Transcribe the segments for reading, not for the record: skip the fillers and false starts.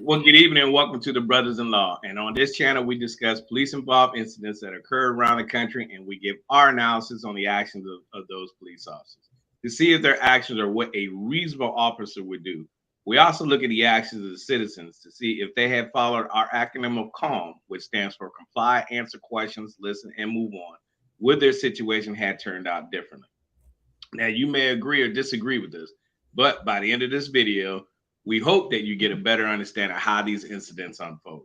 Well, good evening and welcome to the Brothas-in-law. And on this channel, we discuss police-involved incidents that occur around the country, and we give our analysis on the actions of those police officers to see if their actions are what a reasonable officer would do. We also look at the actions of the citizens to see if they have followed our acronym of C.A.L.M, which stands for comply, answer questions, listen, and move on. Would their situation had turned out differently? Now, you may agree or disagree with this, but by the end of this video, we hope that you get a better understanding of how these incidents unfold.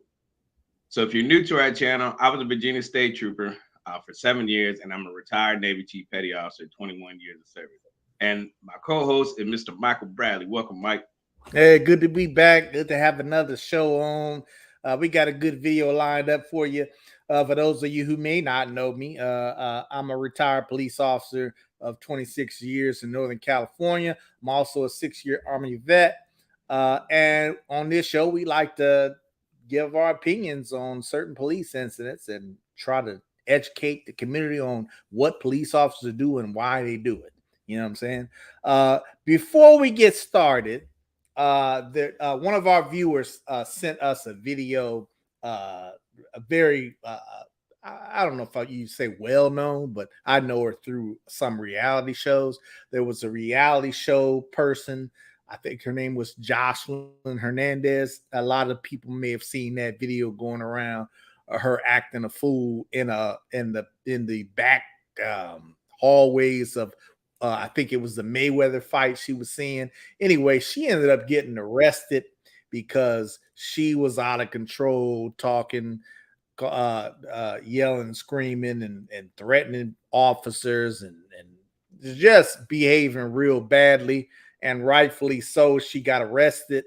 So if you're new to our channel, I was a Virginia State Trooper for 7 years, and I'm a retired Navy Chief Petty Officer, 21 years of service. And my co-host is Mr. Michael Bradley. Welcome, Mike. Hey, good to be back. Good to have another show on. We got a good video lined up for you. For those of you who may not know me, I'm a retired police officer of 26 years in Northern California. I'm also a 6-year Army vet. And on this show, we like to give our opinions on certain police incidents and try to educate the community on what police officers do and why they do it. You know what I'm saying? Before we get started, one of our viewers sent us a video, a very I don't know if you say well known, but I know her through some reality shows. There was a reality show person, I think her name was Jocelyn Hernandez. A lot of people may have seen that video going around, her acting a fool in the back hallways of I think it was the Mayweather fight she was seeing. Anyway, she ended up getting arrested because she was out of control, talking, yelling, screaming, and threatening officers and just behaving real badly. And rightfully so. She got arrested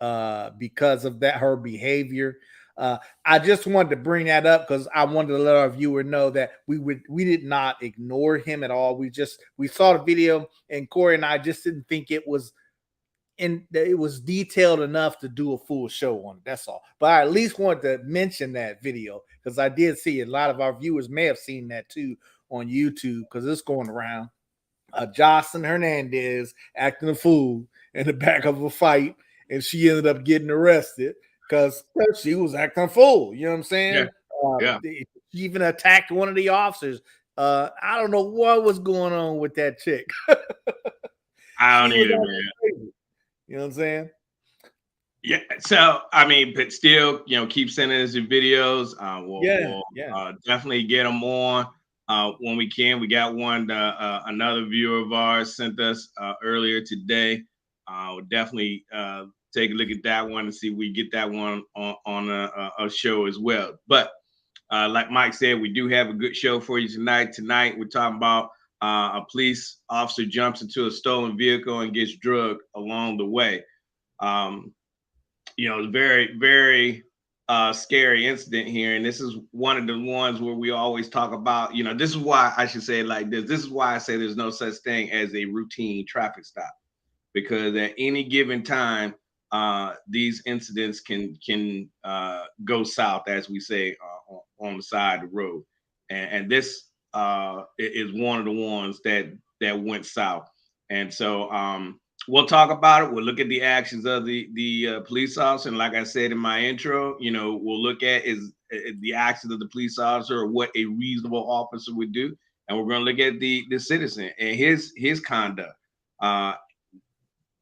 because of that, her behavior. I just wanted to bring that up because I wanted to let our viewer know that we did not ignore him at all. We saw the video, and Corey and I just didn't think it was detailed enough to do a full show on it. That's all. But I at least wanted to mention that video because I did see a lot of our viewers may have seen that too on YouTube because it's going around. Jocelyn Hernandez acting a fool in the back of a fight, and she ended up getting arrested because she was acting a fool. You know what I'm saying? Yeah. She even attacked one of the officers. I don't know what was going on with that chick. I don't either, man. You know what I'm saying? Yeah. So, I mean, but still, keep sending us your videos. We'll definitely get them on when we can. We got one, another viewer of ours sent us earlier today. We'll definitely take a look at that one and see if we get that one on a show as well. But like Mike said, we do have a good show for you tonight. Tonight, we're talking about a police officer jumps into a stolen vehicle and gets drugged along the way. Very, very scary incident here. And this is one of the ones where we always talk about, this is why I should say it like this. This is why I say there's no such thing as a routine traffic stop, because at any given time, these incidents can go south, as we say, on the side of the road. And this is one of the ones that went south. And so we'll talk about it. We'll look at the actions of the police officer. And like I said in my intro, we'll look at is the actions of the police officer or what a reasonable officer would do. And we're going to look at the citizen and his conduct. Talk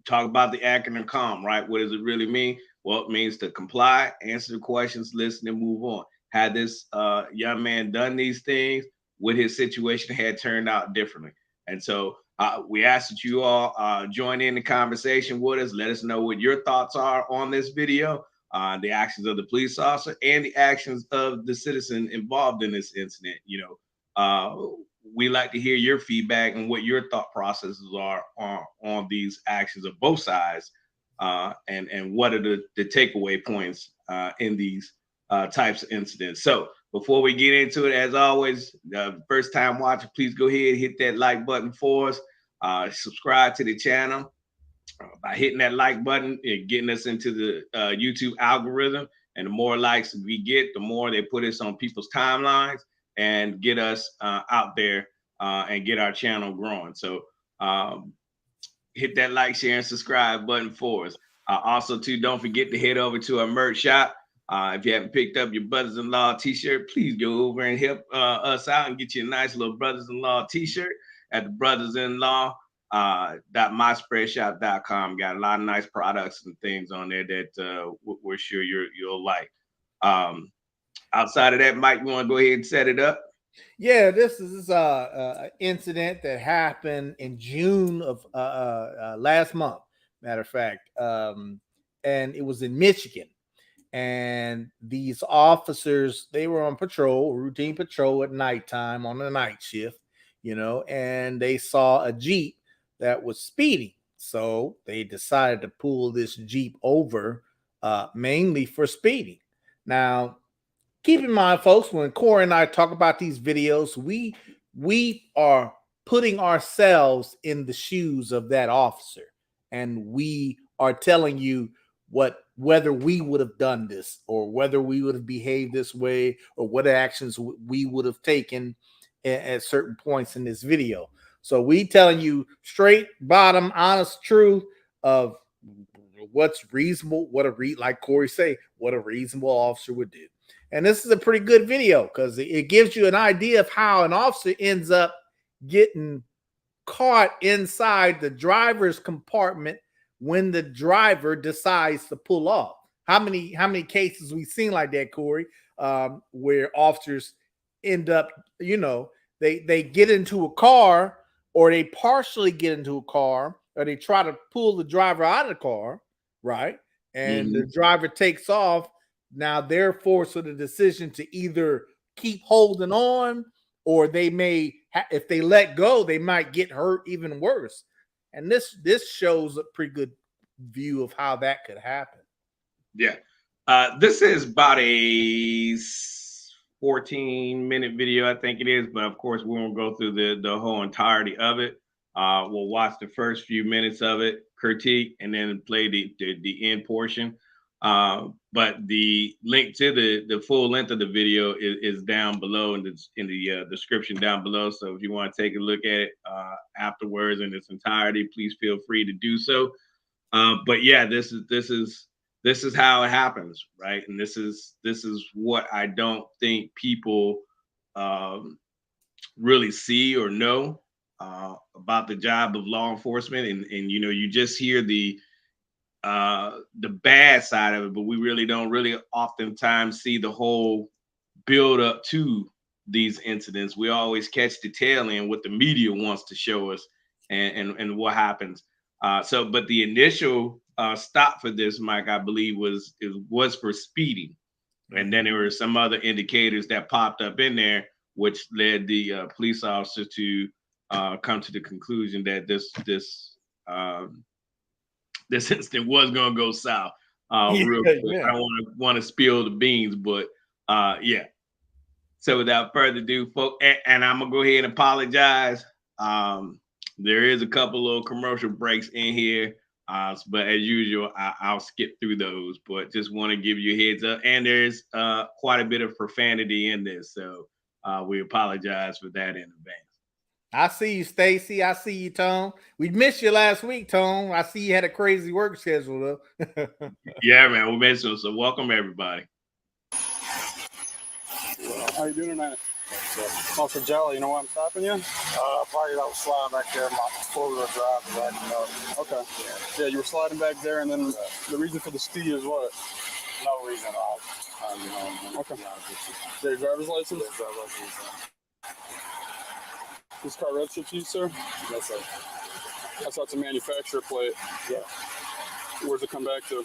about the acronym C.A.L.M, right? What does it really mean? Well, it means to comply, answer the questions, listen, and move on. Had this young man done these things, would his situation had turned out differently? And so we ask that you all join in the conversation with us. Let us know what your thoughts are on this video, the actions of the police officer and the actions of the citizen involved in this incident. We like to hear your feedback and what your thought processes are on these actions of both sides, and what are the takeaway points in these types of incidents. So before we get into it, as always, first time watcher, please go ahead and hit that like button for us. Subscribe to the channel by hitting that like button and getting us into the YouTube algorithm. And the more likes we get, the more they put us on people's timelines and get us out there and get our channel growing. So hit that like, share, and subscribe button for us. Also, too, don't forget to head over to our merch shop. If you haven't picked up your Brothers-in-law t-shirt, please go over and help us out and get you a nice little Brothers-in-law t-shirt at the Brothers-in-law .myspreadshop.com. Got a lot of nice products and things on there that we're sure you'll like. Outside of that, Mike, you want to go ahead and set it up? Yeah, this is an incident that happened in June of last month. Matter of fact, and it was in Michigan. And these officers, they were on patrol, routine patrol at nighttime on the night shift, and they saw a Jeep that was speeding. So they decided to pull this Jeep over, mainly for speeding. Now, keep in mind, folks, when Corey and I talk about these videos, we are putting ourselves in the shoes of that officer, and we are telling you whether we would have done this, or whether we would have behaved this way, or what actions we would have taken at certain points in this video. So we telling you straight, bottom, honest truth of what's reasonable, like Corey say, what a reasonable officer would do. And this is a pretty good video because it gives you an idea of how an officer ends up getting caught inside the driver's compartment when the driver decides to pull off. How many cases we've seen like that, Corey, where officers end up, they get into a car, or they partially get into a car, or they try to pull the driver out of the car, right? And the driver takes off. Now they're forced with a decision to either keep holding on, or they may, if they let go, they might get hurt even worse. And this shows a pretty good view of how that could happen. Yeah. This is about a 14-minute video, I think it is. But of course, we won't go through the whole entirety of it. We'll watch the first few minutes of it, critique, and then play the end portion. But the link to the full length of the video is down below in the description down below. So if you want to take a look at it afterwards in its entirety, please feel free to do so. But yeah, this is how it happens, right? And this is what I don't think people really see or know about the job of law enforcement. And you just hear the bad side of it, but we really don't oftentimes see the whole build up to these incidents. We always catch the tail end, what the media wants to show us, and what happens. But the initial stop for this, Mike, I believe was for speeding, and then there were some other indicators that popped up in there, which led the police officer to come to the conclusion that this incident was going to go south. Real quick. I don't want to spill the beans, but yeah. So without further ado, folks, and I'm gonna go ahead and apologize. There is a couple of commercial breaks in here, but as usual, I'll skip through those. But just want to give you a heads up, and there's quite a bit of profanity in this, so we apologize for that in advance. I see you, Stacy. I see you, Tom. We missed you last week, Tom. I see you had a crazy work schedule, though. Yeah, man, we missed you. So welcome, everybody. How you doing tonight? Officer Jelly, you know why I'm stopping you? Probably that was sliding back there, my four-wheel drive was acting up. Okay. Yeah, you were sliding back there, and then the reason for the speed is what? No reason. I'll be home. Okay. Is that your driver's license? Yeah, driver's license. This car registered to you, sir? Yes, sir. I saw it's a manufacturer plate. Yeah. Where's it come back to?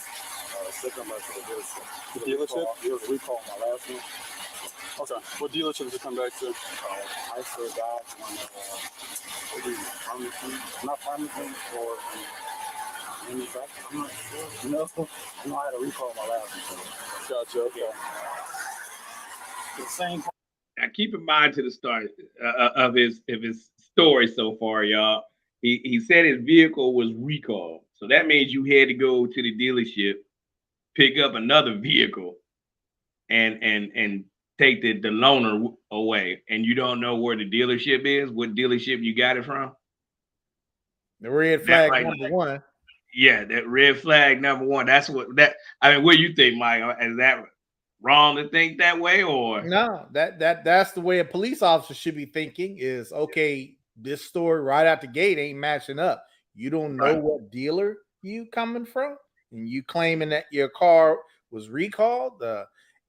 Still come back to the dealership. The dealership? It was recall my last one. Okay. What dealership does it come back to? I still got one of not Farmington or manufacturer. I'm not sure. No, I had a recall my last one. Gotcha. Okay. The same. Now, keep in mind to the start of his story so far, y'all. He said his vehicle was recalled, so that means you had to go to the dealership, pick up another vehicle, and take the loaner away, and you don't know where the dealership is, what dealership you got it from. The red flag number one. Yeah, that red flag number one. That's what that. I mean, what do you think, Mike? Is that wrong to think that way, or No, that's the way a police officer should be thinking is okay, this story right out the gate ain't matching up. You don't know right? what dealer you coming from, and you claiming that your car was recalled.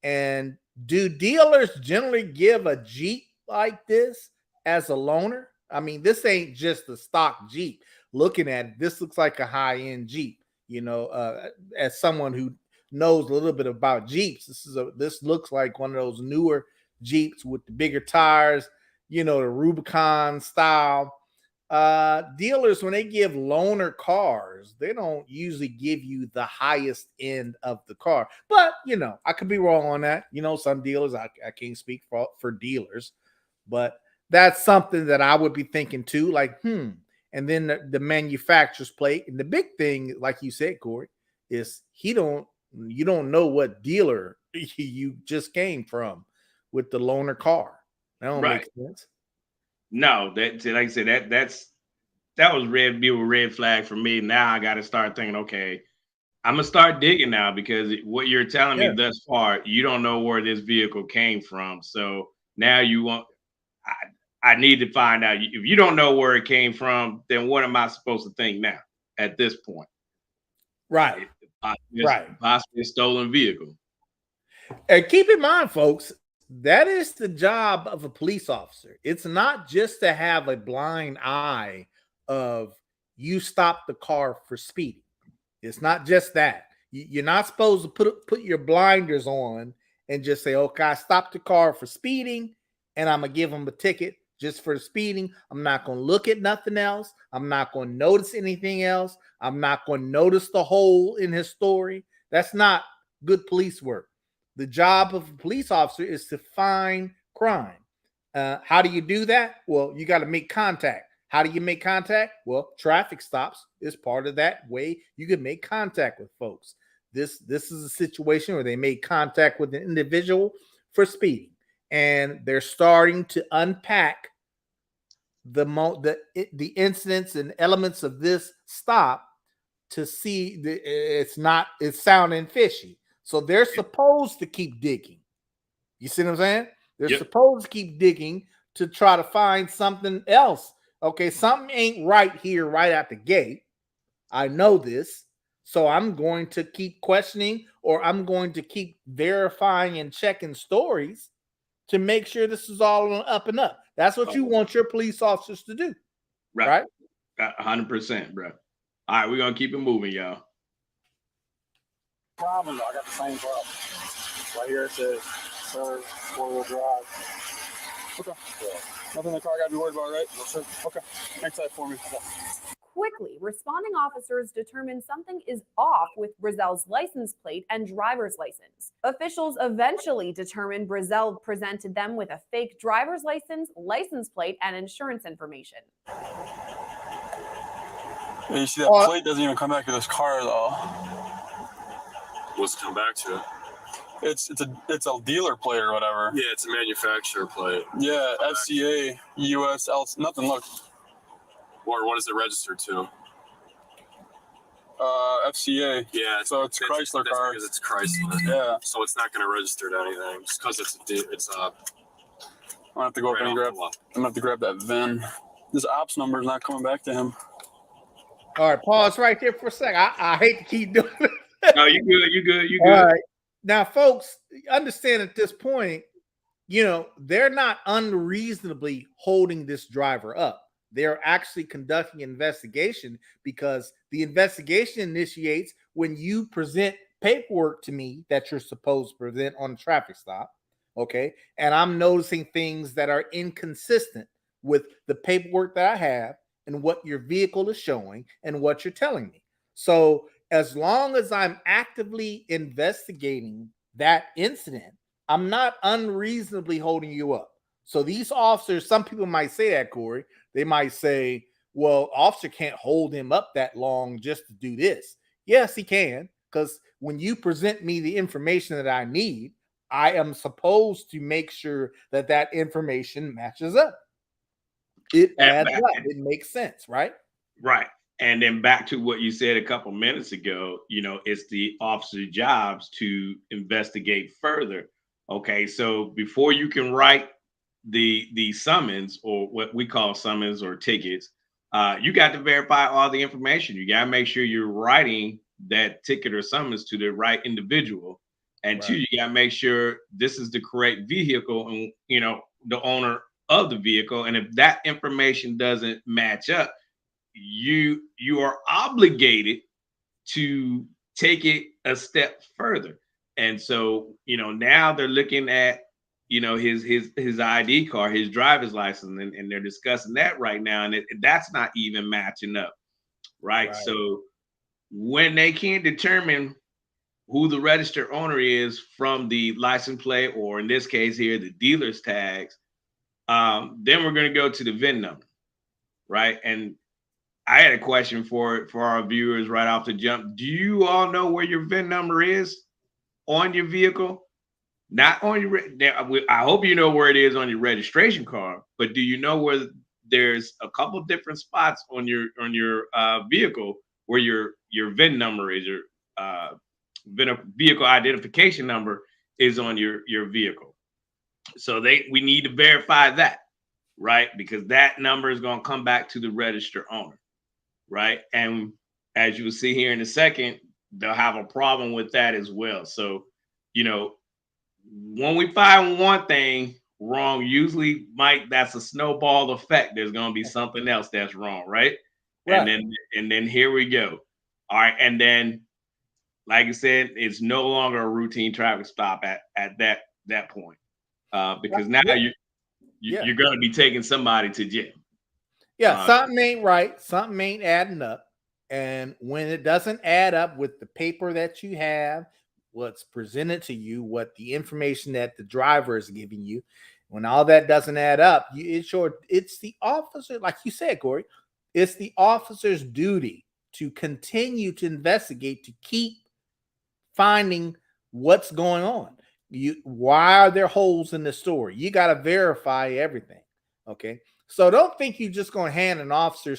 And do dealers generally give a Jeep like this as a loaner? I mean, this ain't just a stock Jeep. Looking at it, this looks like a high-end Jeep. As someone who knows a little bit about Jeeps, this looks like one of those newer Jeeps with the bigger tires, the Rubicon style. Dealers, when they give loaner cars, they don't usually give you the highest end of the car. But I could be wrong on that. Some dealers, I can't speak for dealers, but that's something that I would be thinking too. Like, and then the manufacturer's plate. And the big thing, like you said, Corey, is you don't know what dealer you just came from with the loaner car. That don't Right. make sense. No, like I said, that was red flag for me. Now I got to start thinking, okay, I'm gonna start digging now because what you're telling me thus far, you don't know where this vehicle came from. So now you want, I need to find out. If you don't know where it came from, then what am I supposed to think now at this point? Right. Possibly a stolen vehicle. And keep in mind, folks, that is the job of a police officer. It's not just to have a blind eye of you stop the car for speeding. It's not just that. You're not supposed to put your blinders on and just say, okay, I stopped the car for speeding and I'm going to give them a ticket just for speeding. I'm not going to look at nothing else. I'm not going to notice anything else. I'm not going to notice the hole in his story. That's not good police work. The job of a police officer is to find crime. How do you do that? Well, you got to make contact. How do you make contact? Well, traffic stops is part of that way you can make contact with folks. This is a situation where they made contact with an individual for speeding, and they're starting to unpack the incidents and elements of this stop to see it's sounding fishy. So they're supposed to keep digging. You see what I'm saying? They're supposed to keep digging to try to find something else. Okay, something ain't right here right at the gate. I know this. So I'm going to keep questioning, or I'm going to keep verifying and checking stories to make sure this is all on up and up. That's what you want your police officers to do. Right? 100%, bro. All right, we're going to keep it moving, y'all. Problem, though. I got the same problem. Right here it says, sir, four-wheel drive. Okay. Yeah. Nothing in the car I got to be worried about, right? No, sir. Okay. Next side for me. Yeah. Quickly, responding officers determined something is off with Brezzell's license plate and driver's license. Officials eventually determined Brezzell presented them with a fake driver's license plate, and insurance information. Yeah, you see that plate doesn't even come back to this car though. What's it come back to? It's a dealer plate or whatever. Yeah, it's a manufacturer plate. Yeah, FCA, US, nothing. Look. Or what is it registered to? FCA. Yeah, so it's Chrysler car. Because it's Chrysler. Yeah. So it's not going to register to anything just because it's I'm gonna have to go up and grab. I'm gonna have to grab that VIN. This ops number is not coming back to him. All right, pause right there for a second. I hate to keep doing it. No, you good. All right. Now, folks, understand at this point, they're not unreasonably holding this driver up. They're actually conducting an investigation because the investigation initiates when you present paperwork to me that you're supposed to present on a traffic stop. Okay. And I'm noticing things that are inconsistent with the paperwork that I have and what your vehicle is showing and what you're telling me. So as long as I'm actively investigating that incident, I'm not unreasonably holding you up. So these officers, some people might say that, Corey, they might say, well, officer can't hold him up that long just to do this. Yes, he can, because when you present me the information that I need, I am supposed to make sure that that information matches up. It adds up. It makes sense, right? Right. And then back to what you said a couple minutes ago, it's the officer's jobs to investigate further. Okay, so before you can write the summons, or what we call summons or tickets, you got to verify all the information. You got to make sure you're writing that ticket or summons to the right individual. And two, you got to make sure this is the correct vehicle and, the owner of the vehicle. And if that information doesn't match up, you are obligated to take it a step further. And so, now they're looking at, his ID card, his driver's license, and they're discussing that right now. And that's not even matching up. Right. So when they can't determine who the registered owner is from the license plate, or in this case here, the dealer's tags, then we're going to go to the VIN number. Right. And I had a question for our viewers right off the jump. Do you all know where your VIN number is on your vehicle? Not on your, I hope you know where it is on your registration card, but do you know where there's a couple different spots on your vehicle where your VIN number is, your vehicle identification number is on your vehicle? So we need to verify that, right? Because that number is going to come back to the registered owner, right? And as you will see here in a second, they'll have a problem with that as well. So, when we find one thing wrong, usually, Mike, that's a snowball effect. There's going to be something else that's wrong, right? And then here we go. All right, and then, like I said, it's no longer a routine traffic stop at that point, because now you're going to be taking somebody to jail. Yeah, something ain't right. Something ain't adding up. And when it doesn't add up with the paper that you have, what's presented to you, what the information that the driver is giving you, when all that doesn't add up, it's the officer, like you said, Corey, it's the officer's duty to continue to investigate, to keep finding what's going on. Why are there holes in the story? You got to verify everything. Okay. So don't think you're just going to hand an officer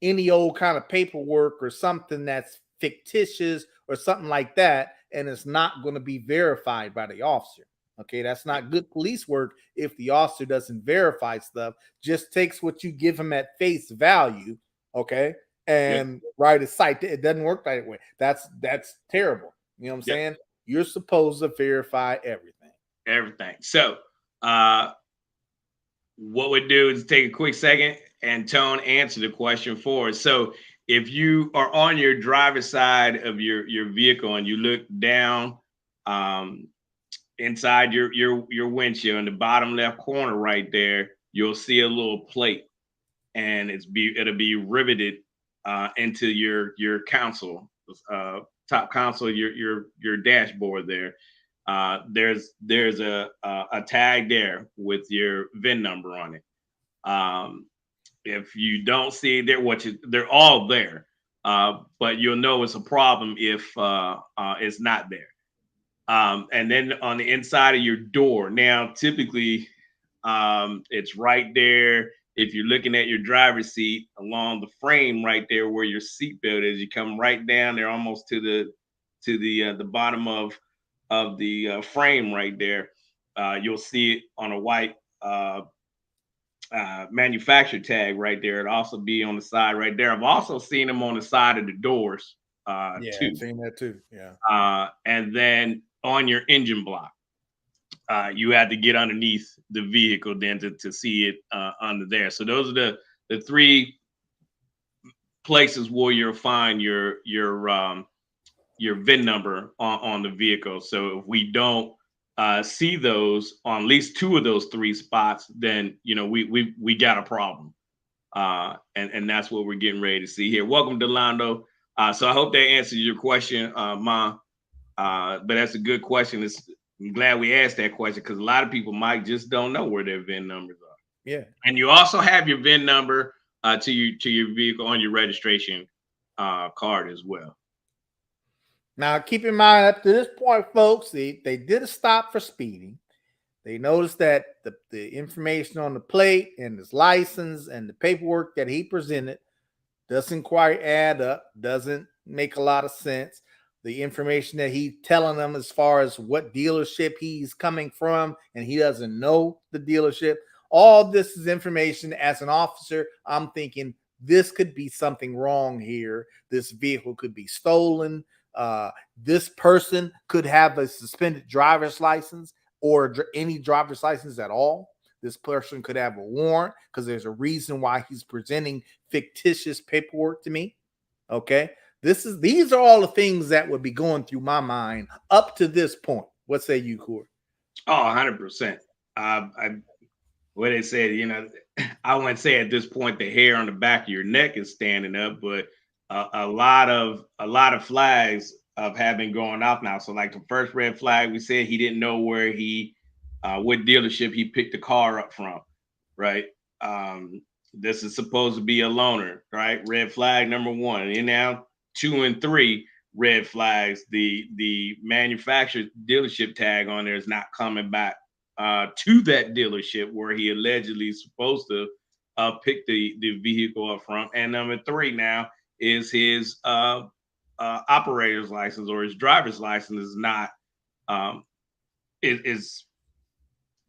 any old kind of paperwork or something that's fictitious or something like that, and it's not going to be verified by the officer. Okay, that's not good police work if the officer doesn't verify stuff, just takes what you give him at face value, okay, and write a cite. It doesn't work that way. That's terrible. You know what I'm saying? You're supposed to verify everything. Everything. So what we'll do is take a quick second and Tone answer the question for us. So if you are on your driver's side of your vehicle and you look down inside your windshield in the bottom left corner right there, you'll see a little plate, and it'll be riveted into your console, top console, your dashboard there. There's a tag there with your VIN number on it. If you don't see it there, they're all there, but you'll know it's a problem if it's not there. And then on the inside of your door, now typically it's right there. If you're looking at your driver's seat, along the frame right there where your seatbelt is, you come right down there almost to the bottom of the frame right there. You'll see it on a white manufacturer tag right there. It'll also be on the side right there. I've also seen them on the side of the doors too. I've seen that too. Yeah. And then on your engine block, you had to get underneath the vehicle then to see it under there. So those are the three places where you'll find your VIN number on the vehicle. So if we don't see those on at least two of those three spots, then we got a problem. And that's what we're getting ready to see here. Welcome, Delando. So I hope that answers your question, Ma. But that's a good question. I'm glad we asked that question, because a lot of people might just don't know where their VIN numbers are. Yeah. And you also have your VIN number to your vehicle on your registration card as well. Now, keep in mind, up to this point, folks, they did a stop for speeding. They noticed that the information on the plate and his license and the paperwork that he presented doesn't quite add up, doesn't make a lot of sense. The information that he's telling them as far as what dealership he's coming from, and he doesn't know the dealership. All this is information. As an officer, I'm thinking this could be something wrong here. This vehicle could be stolen. This person could have a suspended driver's license or any driver's license at all. This person could have a warrant because there's a reason why he's presenting fictitious paperwork to me. Okay. These are all the things that would be going through my mind up to this point. What say you, Corey? Oh, 100%. What they said, I wouldn't say at this point the hair on the back of your neck is standing up, but a lot of flags have been going off now. So like the first red flag, we said he didn't know where what dealership he picked the car up from, right? This is supposed to be a loaner, right? Red flag number 1. And now 2 and 3 red flags. The manufacturer's dealership tag on there is not coming back to that dealership where he allegedly is supposed to pick the vehicle up from. And number 3 now is his operator's license or his driver's license is not is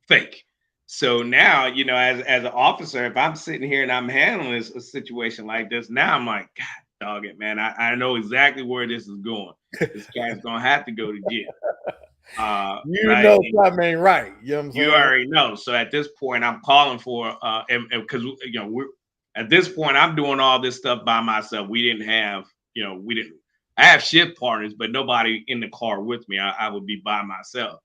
fake. So now, as an officer, if I'm sitting here and I'm handling a situation like this, now I'm like, God dog it, man. I know exactly where this is going. This guy's gonna have to go to jail. Right? Know something ain't right. You know what I'm saying? You already know. So at this point, I'm calling for and because we're at this point, I'm doing all this stuff by myself. We didn't have, I have shift partners, but nobody in the car with me. I would be by myself.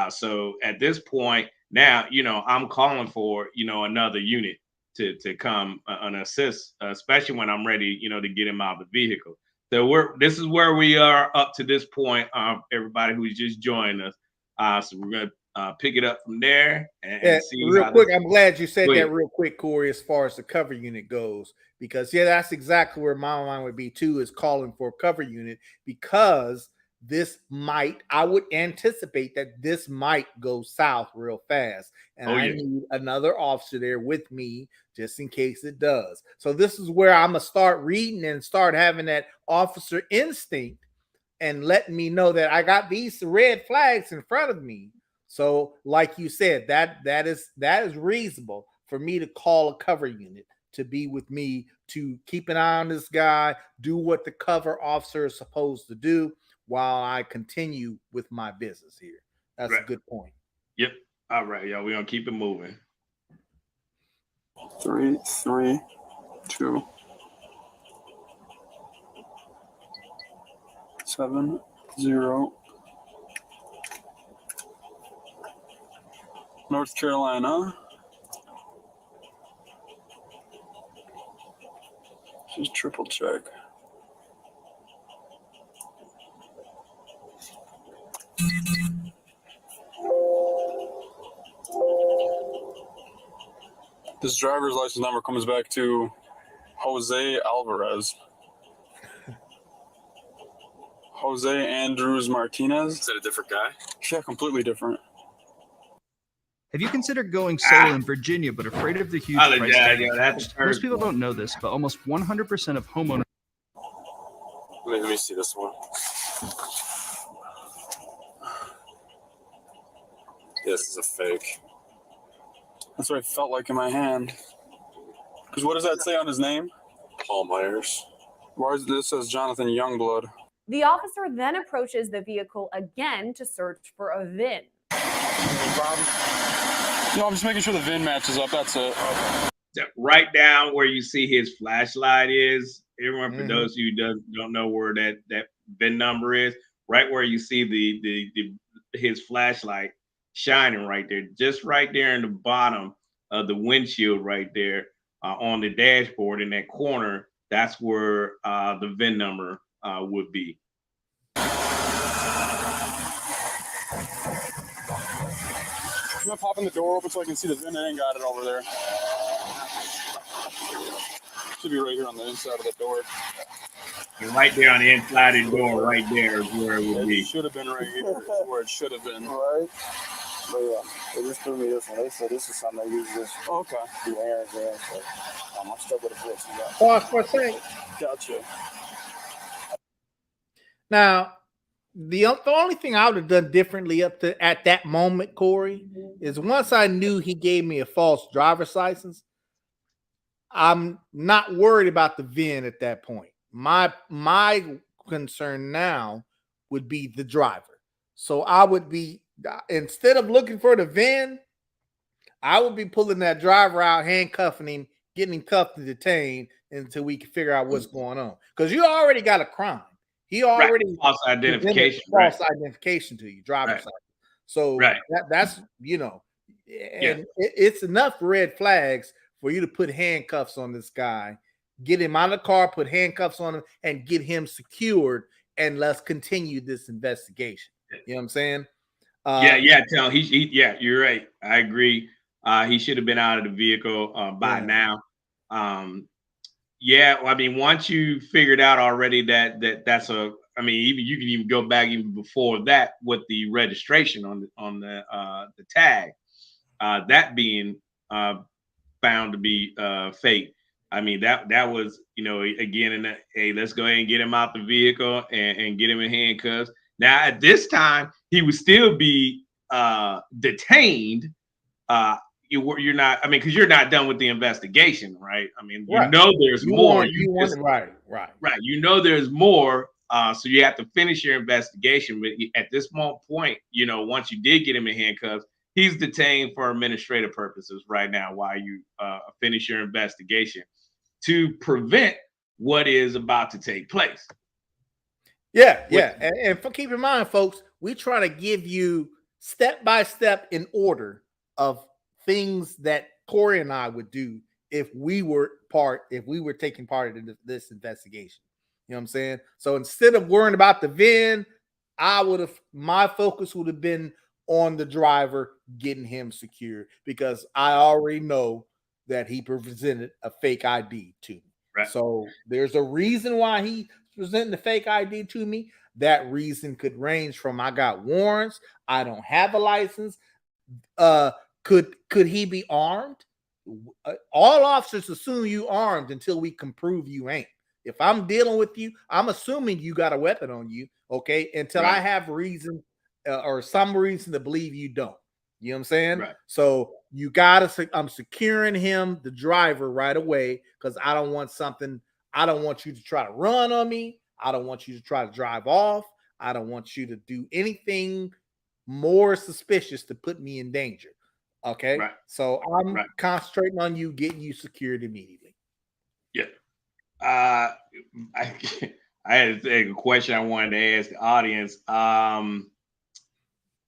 So at this point now, I'm calling for, another unit to come and assist, especially when I'm ready, to get him out of the vehicle. So this is where we are up to this point. Everybody who's just joined us. So we're going to pick it up from there and see. Real quick, I'm glad you said that real quick, Corey, as far as the cover unit goes, because that's exactly where my mind would be too, is calling for a cover unit, because I would anticipate that this might go south real fast. And I need another officer there with me just in case it does. So this is where I'm going to start reading and start having that officer instinct and letting me know that I got these red flags in front of me. So like you said, that is reasonable for me to call a cover unit to be with me, to keep an eye on this guy, do what the cover officer is supposed to do, while I continue with my business here. That's a good point. Yep. All right, y'all. We're going to keep it moving. 3, 3, 2, 7, 0. North Carolina. Just triple check. This driver's license number comes back to Jose Alvarez. Jose Andrews Martinez. Is that a different guy? Yeah, completely different. Have you considered going solo in Virginia but afraid of the huge price tag? Most people don't know this, but almost 100% of homeowners. Let me see this one. This is a fake. That's what I felt like in my hand. Because what does that say on his name? Paul Myers. Why is this says Jonathan Youngblood? The officer then approaches the vehicle again to search for a VIN. No, I'm just making sure the VIN matches up. That's it. Right down where you see his flashlight is. Everyone, for those of you who don't know where that VIN number is, right where you see his flashlight shining right there, just right there in the bottom of the windshield right there on the dashboard in that corner, that's where the VIN number would be. I'm gonna pop in the door open so I can see the VIN. I ain't got it over there. Should be right here on the inside of the door. And right there on the inside of the door, right there is where it would be. It should have been right here. Where it should have been. Right. But yeah, they just threw me this one. They said this is something they use this. Oh, okay. Do errands in. So I'm stuck with a blitz. Pause for a second. Gotcha. Now, the only thing I would have done differently up to at that moment, Corey, is once I knew he gave me a false driver's license, I'm not worried about the VIN at that point. My concern now would be the driver. So I would be, instead of looking for the VIN, I would be pulling that driver out, handcuffing him, getting him cuffed and detained until we can figure out what's going on. Because you already got a crime. He already false identification, false identification to you, driver's license. So that's and it's enough red flags for you to put handcuffs on this guy, get him out of the car, put handcuffs on him, and get him secured, and let's continue this investigation. You know what I'm saying? Tell you're right. I agree. He should have been out of the vehicle by now. I mean, once you figured out already that's a, I mean, even you can even go back even before that with the registration on the tag, that being found to be fake. I mean, that was, again, hey, let's go ahead and get him out the vehicle and get him in handcuffs. Now, at this time, he would still be detained. You're not, I mean, because you're not done with the investigation, right? I mean, there's more. Right. You know there's more. So you have to finish your investigation. But at this point, once you did get him in handcuffs, he's detained for administrative purposes right now while you finish your investigation to prevent what is about to take place. And keep in mind, folks, we try to give you step by step in order of things that Corey and I would do if we were taking part in this investigation. You know what I'm saying? So instead of worrying about the VIN, my focus would have been on the driver, getting him secure, because I already know that he presented a fake ID to me. Right. So there's a reason why he presenting the fake ID to me. That reason could range from I got warrants, I don't have a license. Could he be armed? All officers assume you armed until we can prove you ain't. If I'm dealing with you, I'm assuming you got a weapon on you, okay? Until I have reason or some reason to believe you don't. You know what I'm saying? Right. So I'm securing him, the driver, right away, because I don't want you to try to run on me. I don't want you to try to drive off. I don't want you to do anything more suspicious to put me in danger. Okay. Right. So I'm concentrating on you, getting you secured immediately. Yeah. I had a question I wanted to ask the audience.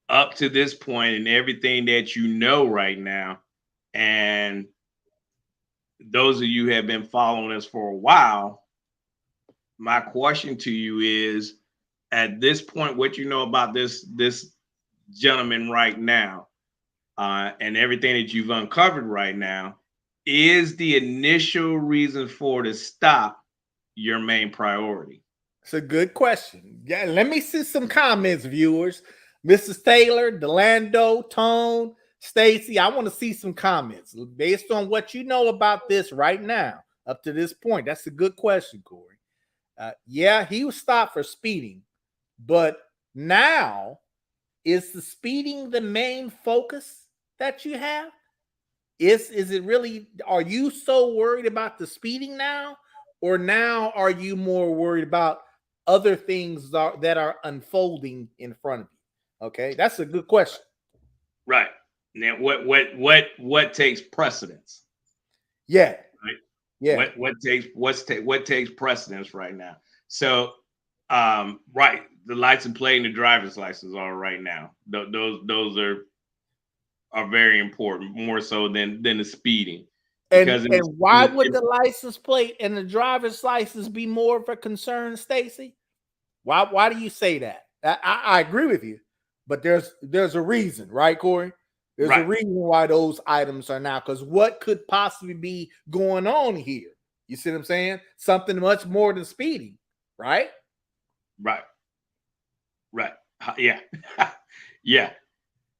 Up to this point and everything that you know right now, and those of you who have been following us for a while, my question to you is, at this point, what you know about this gentleman right now, and everything that you've uncovered right now, is the initial reason for the stop your main priority? It's a good question. Yeah, let me see some comments, viewers. Mrs. Taylor, Delando, Tone, Stacy, I want to see some comments based on what you know about this right now up to this point. That's a good question, Corey. He was stopped for speeding, but now is the speeding the main focus that you have? Is it really, are you so worried about the speeding now, or now are you more worried about other things that are unfolding in front of you? Okay, that's a good question. Right. Now, what takes precedence? Yeah. Right. Yeah. What takes precedence right now? So, the license plate and the driver's license are right now. Those are very important, more so than the speeding. And why would the license plate and the driver's license be more of a concern, Stacy? Why do you say that? I agree with you. But there's a reason, right, Corey? There's a reason why those items are now, because what could possibly be going on here? You see what I'm saying? Something much more than speeding, right? Right. Yeah. Yeah.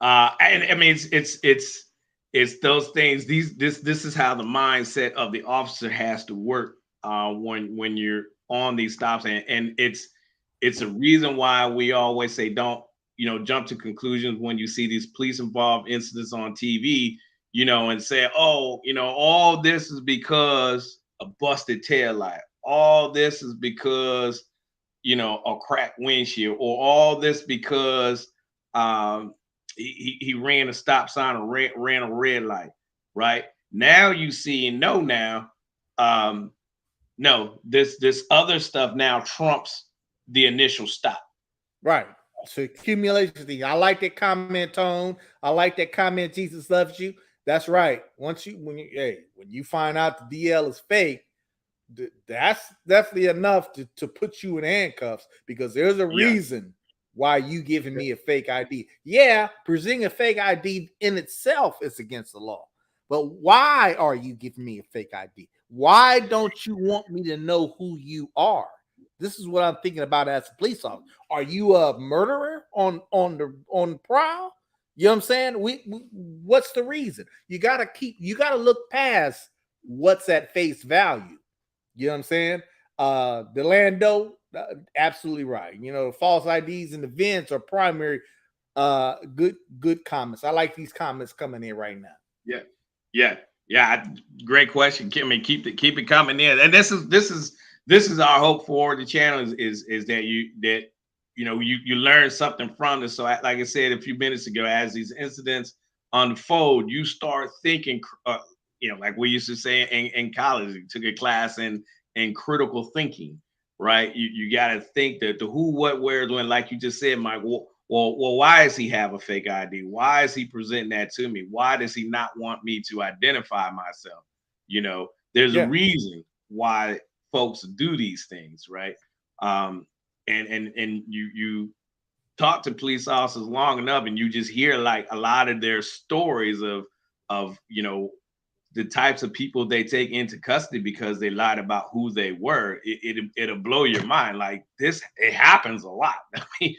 And I mean, it's those things. This is how the mindset of the officer has to work when you're on these stops, and it's a reason why we always say don't jump to conclusions when you see these police involved incidents on TV, and say, oh, all this is because a busted tail light, all this is because a cracked windshield, or all this because he ran a stop sign or ran a red light. Right now, you see and know now. No, this other stuff now trumps the initial stop. Right. So accumulation thing. I like that comment, Tone. I like that comment. Jesus loves you. That's right. When you find out the DL is fake, that's definitely enough to put you in handcuffs, because there's a reason why you giving me a fake ID. Yeah, presenting a fake ID in itself is against the law. But why are you giving me a fake ID? Why don't you want me to know who you are? This is what I'm thinking about as a police officer. Are you a murderer on prowl? You know what I'm saying? What's the reason? You gotta look past what's at face value. You know what I'm saying? Delando, absolutely right. False IDs and the VINs are primary. Good comments. I like these comments coming in right now. Yeah. Great question. I mean, keep it coming in. And this is our hope for the channel is that you learn something from this. So, like I said a few minutes ago, as these incidents unfold, you start thinking. Like we used to say in college, you took a class in critical thinking, right? You got to think that the who, what, where, when, like you just said, Mike. Well, why does he have a fake ID? Why is he presenting that to me? Why does he not want me to identify myself? There's a reason why folks do these things, right? And you talk to police officers long enough, and you just hear like a lot of their stories of the types of people they take into custody because they lied about who they were. It'll blow your mind. Like this, it happens a lot. I mean,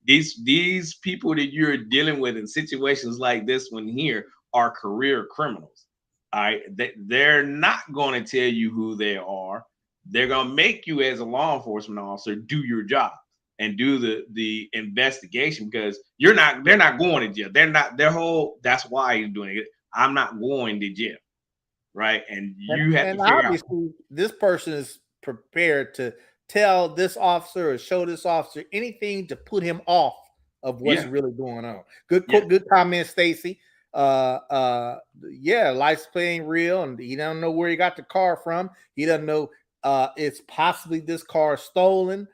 these people that you're dealing with in situations like this one here are career criminals. All right, they're not going to tell you who they are. They're going to make you, as a law enforcement officer, do your job and do the investigation, because they're not going to jail. That's why he's doing it. I'm not going to jail, right? And you have to figure out. This person is prepared to tell this officer or show this officer anything to put him off of what's really going on. Good comment, Stacy. License plate ain't real, and he don't know where he got the car from. He doesn't know it's possibly this car stolen.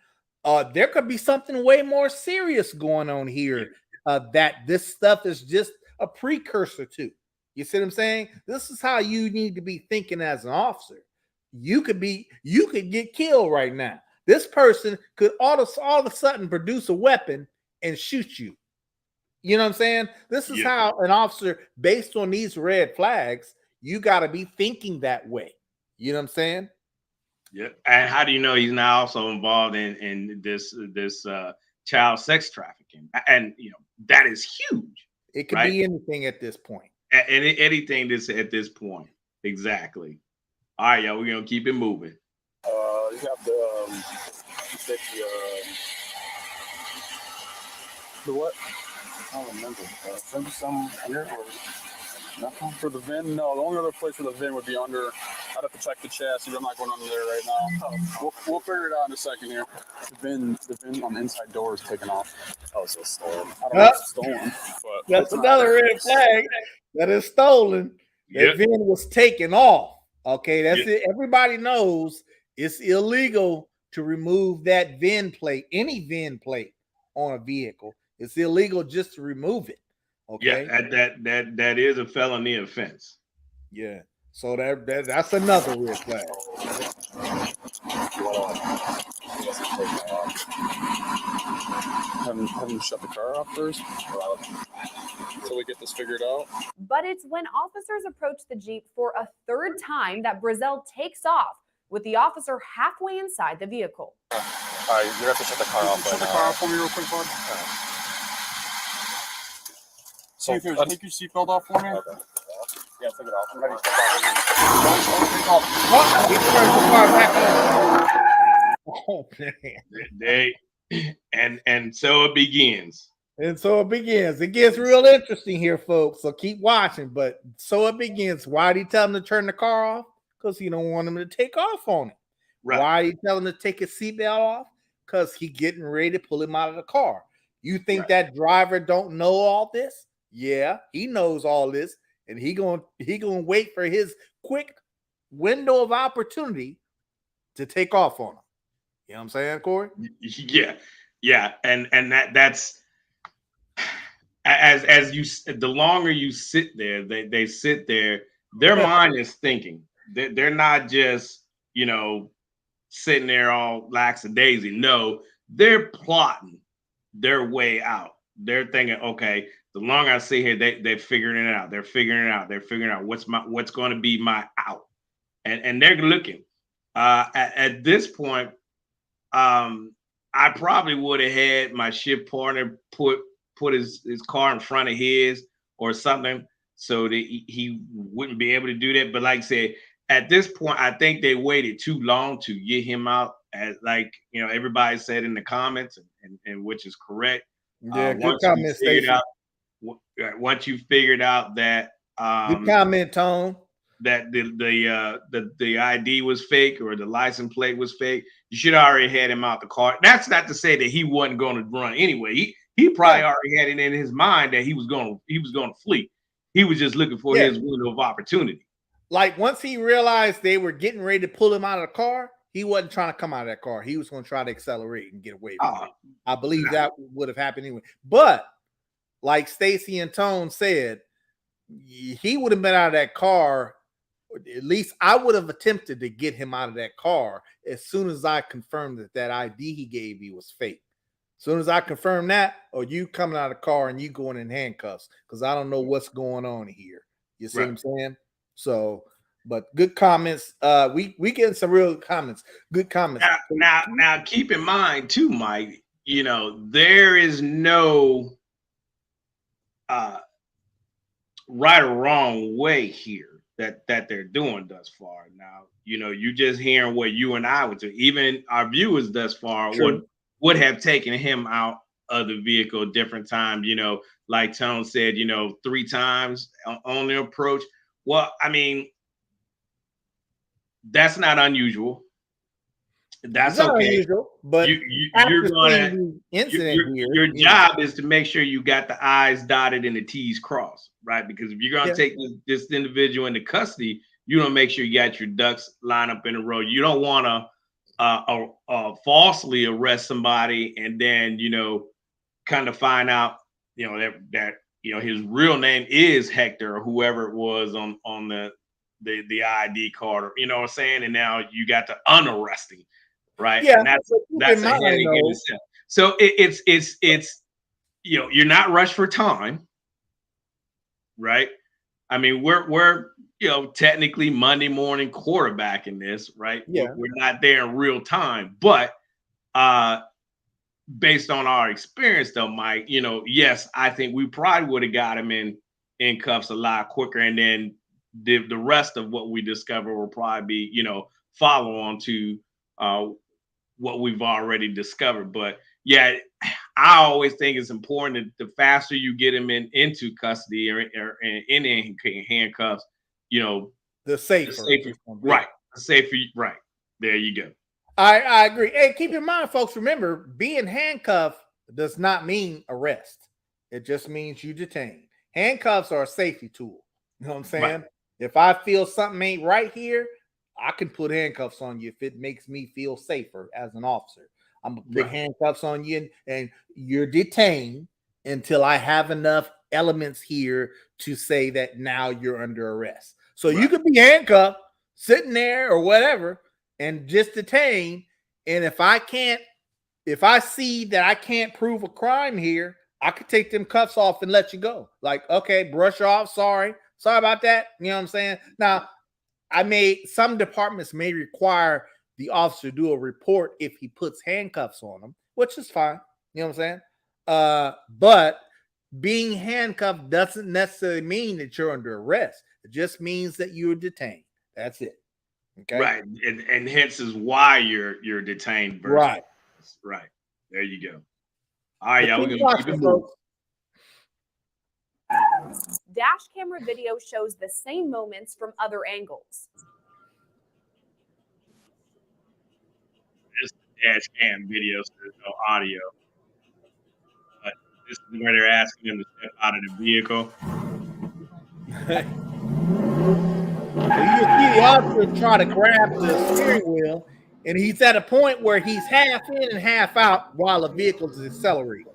There could be something way more serious going on here that this stuff is just a precursor to. You see what I'm saying? This is how you need to be thinking as an officer. You could get killed right now. This person could all of a sudden produce a weapon and shoot you. You know what I'm saying? This is how an officer, based on these red flags, you got to be thinking that way. You know what I'm saying? Yeah. And how do you know he's now also involved in this child sex trafficking? And that is huge. It could be anything at this point. Anything that's at this point. Exactly. All right, y'all, we're gonna keep it moving. You have the what? I don't remember. Some here or nothing for the VIN? No, the only other place for the VIN would be under. I'd have to check the chassis, but I'm not going under there right now. We'll figure it out in a second here. The VIN on the inside door is taken off. Oh, so stolen. I don't know if it's stolen, but that's another red flag. That is stolen. That VIN was taken off. Okay, that's it. Everybody knows it's illegal to remove that VIN plate, any VIN plate on a vehicle. It's illegal just to remove it. Okay. Yeah, that is a felony offense. Yeah. So that's another red flag. Have him shut the car off first until we get this figured out. But it's when officers approach the Jeep for a third time that Brezzell takes off, with the officer halfway inside the vehicle. All right, you have to shut the car off. Shut the car off for me real quick, bud. See if there's take your seatbelt off for me. Okay. Yeah, take it off. I'm ready to Oh man. And so it begins. And so it begins. It gets real interesting here, folks. So keep watching. But so it begins. Why did he tell him to turn the car off? Because he don't want him to take off on it. Right. Why did he tell him to take his seatbelt off? Because he getting ready to pull him out of the car. You think that driver don't know all this? Yeah, he knows all this, and he gonna wait for his quick window of opportunity to take off on him. You know what I'm saying, Corey? Yeah, and that's as you, the longer you sit there, they sit there. Their mind is thinking. They're not just sitting there all lackadaisy. No, they're plotting their way out. They're thinking, okay, the longer I sit here, they're figuring it out. They're figuring out what's going to be my out, and they're looking. At this point, I probably would have had my shift partner put his car in front of his or something so that he wouldn't be able to do that. But like I said, at this point, I think they waited too long to get him out, as everybody said in the comments, and which is correct. Yeah, good comment, Stacey. Once you figured out that good comment, Tone, that the ID was fake or the license plate was fake, you should already had him out the car. That's not to say that he wasn't going to run anyway. He probably already had it in his mind that he was going to flee. He was just looking for his window of opportunity. Like once he realized they were getting ready to pull him out of the car, he wasn't trying to come out of that car. He was going to try to accelerate and get away from it. I believe that would have happened anyway. But like Stacey and Tone said, he would have been out of that car. At least I would have attempted to get him out of that car as soon as I confirmed that ID he gave me was fake. As soon as I confirm that, or you coming out of the car and you going in handcuffs, because I don't know what's going on here. You see what I'm saying? So, but good comments. We getting some real comments. Good comments. Now keep in mind too, Mike, there is no right or wrong way here that they're doing thus far. Now, you just hearing what you and I would do. Even our viewers thus far would have taken him out of the vehicle different times, like Tone said, 3 times on the approach. Well, I mean, that's not unusual. That's okay. Unusual, but you're gonna your job is to make sure you got the I's dotted and the T's crossed, right? Because if you're gonna take this individual into custody, you don't make sure you got your ducks lined up in a row. You don't want to falsely arrest somebody and then kind of find out that his real name is Hector or whoever it was on the ID card, or what I'm saying, and now you got to unarrest him, right? Yeah, and that's a headache in itself. So it's you're not rushed for time, right? I mean, we're technically Monday morning quarterbacking this, right? Yeah, we're not there in real time, but based on our experience, though, Mike, yes, I think we probably would have got him in cuffs a lot quicker, and then the rest of what we discover will probably be, follow on to what we've already discovered. But yeah, I always think it's important that the faster you get him into custody or in handcuffs, the safer, right? The safer, right? There you go. I agree. Hey, keep in mind, folks, remember, being handcuffed does not mean arrest. It just means you detained. Handcuffs are a safety tool. You know what I'm saying? Right. If I feel something ain't right here, I can put handcuffs on you if it makes me feel safer as an officer. I'm going to put handcuffs on you and you're detained until I have enough elements here to say that now you're under arrest. So you could be handcuffed, sitting there or whatever, and just detained. And if I see that I can't prove a crime here, I could take them cuffs off and let you go. Like, okay, brush off. Sorry about that. You know what I'm saying? Now, some departments may require the officer to do a report if he puts handcuffs on them, which is fine. You know what I'm saying? But being handcuffed doesn't necessarily mean that you're under arrest. It just means that you're detained. That's it. Okay. Right. And hence is why you're detained. Right. Right. There you go. All right, y'all. We're gonna keep it moving. Folks. Dash camera video shows the same moments from other angles. This dash cam video, so there's no audio. But this is where they're asking him to step out of the vehicle. You see the officer try to grab the steering wheel, and he's at a point where he's half in and half out while the vehicle is accelerating.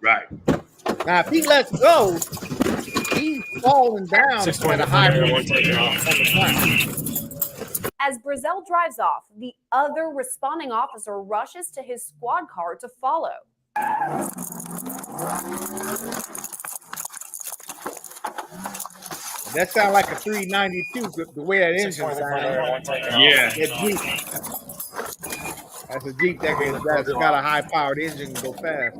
Right. Now, if he lets go, he's falling down at a high rate. As Brezzell drives off, the other responding officer rushes to his squad car to follow. That sounds like a 392, the way that engine sounds. Yeah. That's a Jeep that's got a high-powered engine and go fast.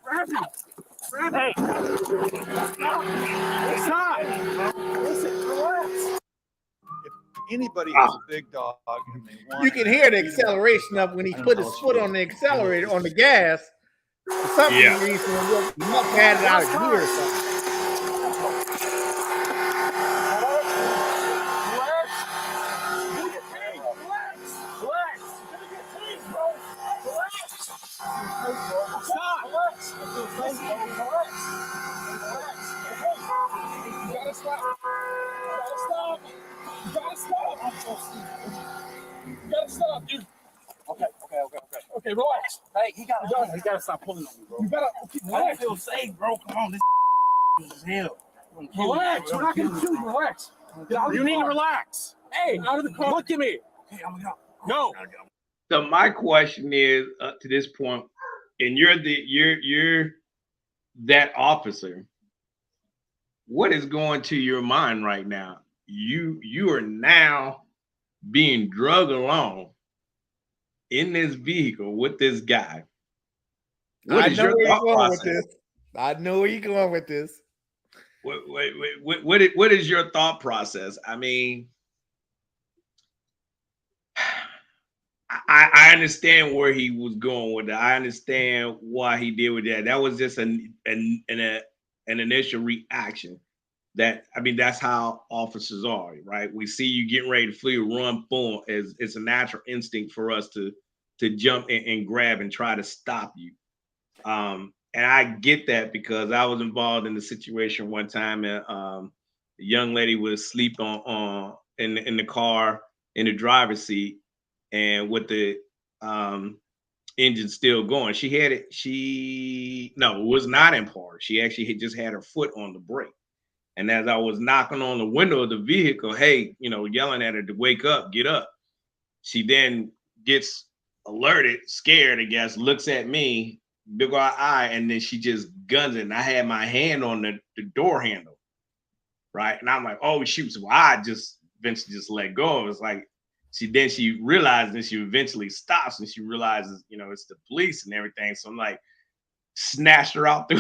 Grab him! Hey! Listen, relax. Anybody has a big dog and they want You can hear the acceleration up when he put his foot on the accelerator, on the gas. For some reason, he must have had it out of gear or something. You gotta stop, dude. Okay, relax. Hey, he gotta stop pulling on me, bro. You gotta relax. I feel safe, bro. Come on, this is hell. Relax. We're not gonna shoot you. Relax. You need to relax. Hey, out of the car. Look at me. Hey, I'm gonna go. So my question is, to this point, and you're that officer. What is going to your mind right now? You are now being drugged along in this vehicle with this guy. What is your thought process? I know where you're going with this. What is your thought process? I mean, I understand where he was going with it. I understand why he did with that. That was just an initial reaction. That's how officers are, right? We see you getting ready to flee or run, boom. It's a natural instinct for us to jump and grab and try to stop you. And I get that because I was involved in the situation one time, and the young lady was asleep in the car in the driver's seat, and with the engine still going. It was not in park. She actually had just had her foot on the brake. And as I was knocking on the window of the vehicle, hey, yelling at her to wake up, get up. She then gets alerted, scared, I guess, looks at me, big old eye, and then she just guns it. And I had my hand on the door handle, right? And I'm like, oh, shoot. So I just eventually just let go. It's like, she realized, and she eventually stops, and she realizes, it's the police and everything. So I'm like, snatched her out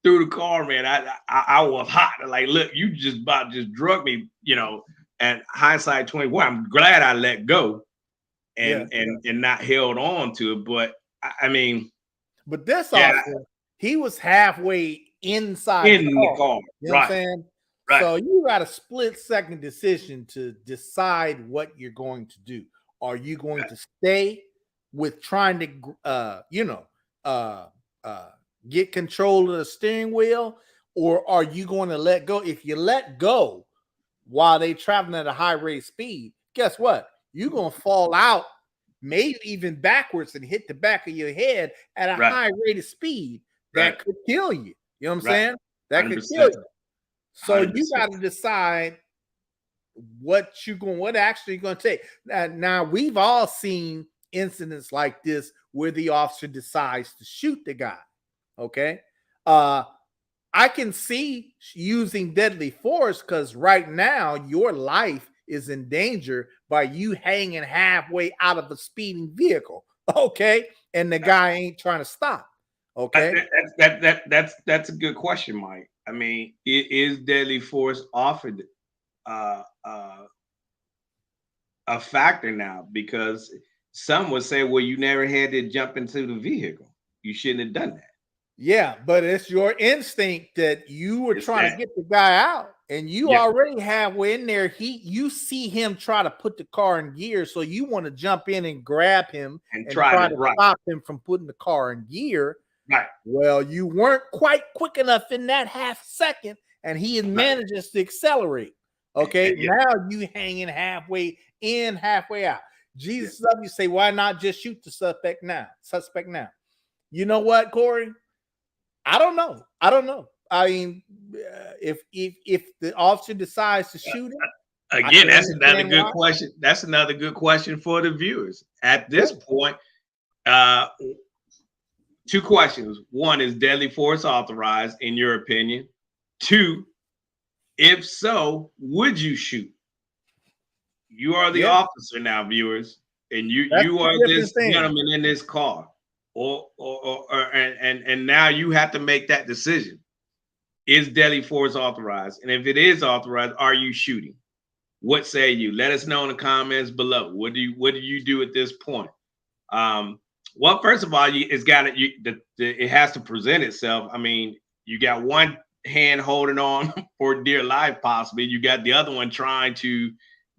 through the car, man. I was hot. Like, look, you just drug me, and hindsight 21. I'm glad I let go and not held on to it. But I mean, but this officer, he was halfway inside the car. You know what I'm saying? Right. So you got a split-second decision to decide what you're going to do. Are you going to stay with trying to, get control of the steering wheel, or are you going to let go? If you let go while they traveling at a high rate of speed, guess what? You're going to fall out, maybe even backwards, and hit the back of your head at a high rate of speed. That could kill you. You know what I'm saying? That 100%. Could kill you. So 100%. You got to decide what actually you're going to take. Now, we've all seen incidents like this where the officer decides to shoot the guy. Okay. I can see using deadly force because right now your life is in danger by you hanging halfway out of a speeding vehicle. Okay. And the guy ain't trying to stop. Okay. That's a good question, Mike. I mean, is deadly force offered a factor now? Because some would say, well, you never had to jump into the vehicle. You shouldn't have done that. Yeah, but it's your instinct that you were trying to get the guy out, and you already halfway in there. You see him try to put the car in gear, so you want to jump in and grab him and try to stop him from putting the car in gear. Right. Well, you weren't quite quick enough in that half second, and he manages to accelerate. Okay, now you hanging halfway in, halfway out. Jesus love you. Say, why not just shoot the suspect now? You know what, Corey? I don't know. I mean, if the officer decides to shoot him, again, that's another good question. That's another good question for the viewers. At this point, 2 questions. 1, is deadly force authorized in your opinion? 2, if so, would you shoot? You are the officer now, viewers, and you are this gentleman in this car. And now you have to make that decision. Is deadly force authorized? And if it is authorized, are you shooting? What say you? Let us know in the comments below. What do you do at this point? Well, first of all, it has to present itself. I mean, you got one hand holding on for dear life, possibly. You got the other one trying to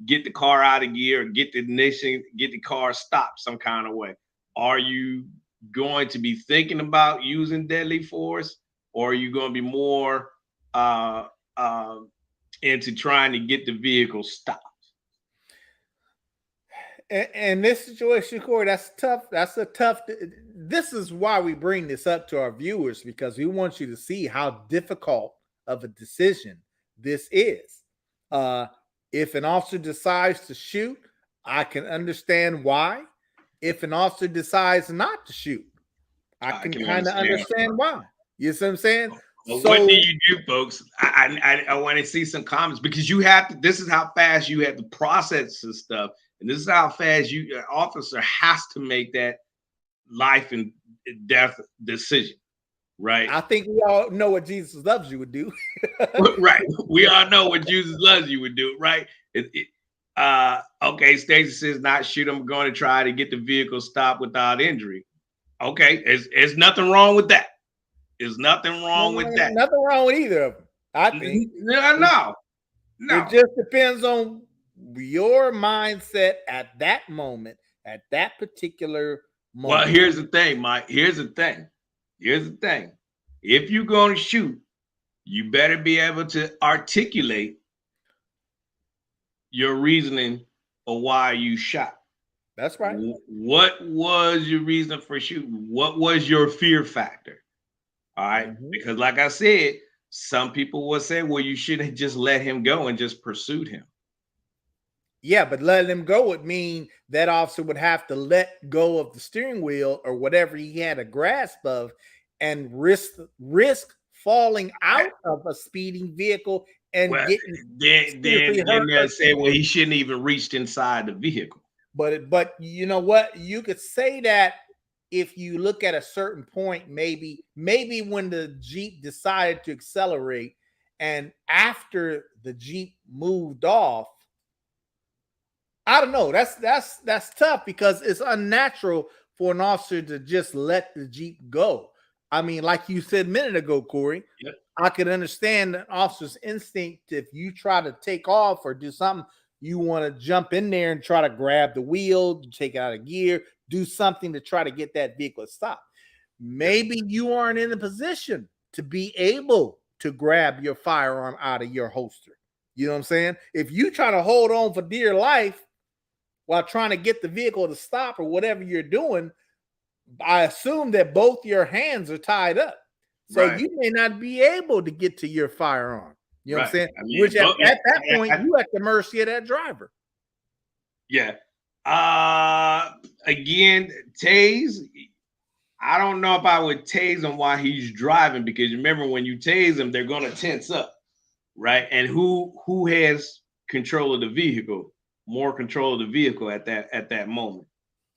get the car out of gear, get the ignition, get the car stopped some kind of way. Are you going to be thinking about using deadly force, or are you going to be more into trying to get the vehicle stopped? And this situation, Corey, that's tough. This is why we bring this up to our viewers, because we want you to see how difficult of a decision this is. If an officer decides to shoot, I can understand why. If an officer decides not to shoot, I can kind of understand why. You see what I'm saying? Well, so, what do you do, folks? I want to see some comments, because you have to. This is how fast you have to process this stuff, and this is how fast an officer has to make that life and death decision. Right. I think we all know what Jesus loves you would do. Right. We all know what Jesus loves you would do. Right. Okay, Stacey says not shoot. I'm going to try to get the vehicle stopped without injury. Okay, there's nothing wrong with that. There's nothing wrong with that. Nothing wrong with either of them, I think. No. It just depends on your mindset at that moment, at that particular moment. Well, here's the thing, Mike. Here's the thing. If you're going to shoot, you better be able to articulate your reasoning of why you shot. That's right. What was your reason for shooting? What was your fear factor? All right. Mm-hmm. Because like I said, some people will say, well, you should have just let him go and just pursued him. Yeah, but letting him go would mean that officer would have to let go of the steering wheel or whatever he had a grasp of and risk falling out of a speeding vehicle and getting then they'll say, well, he shouldn't even reached inside the vehicle. But you know what? You could say that if you look at a certain point, maybe when the Jeep decided to accelerate and after the Jeep moved off. I don't know. That's tough because it's unnatural for an officer to just let the Jeep go. I mean, like you said a minute ago, Corey, yep. I could understand an officer's instinct. If you try to take off or do something, you want to jump in there and try to grab the wheel, take it out of gear, do something to try to get that vehicle stopped. Maybe you aren't in a position to be able to grab your firearm out of your holster. You know what I'm saying? If you try to hold on for dear life while trying to get the vehicle to stop or whatever you're doing, I assume that both your hands are tied up. So right. You may not be able to get to your firearm. You know right. what I'm saying? I mean, which at that point, you at the mercy of that driver. Yeah. Again, Taze, I don't know if I would tase him while he's driving, because remember, when you tase him, they're gonna tense up, right? And who has control of the vehicle? More control of the vehicle at that moment.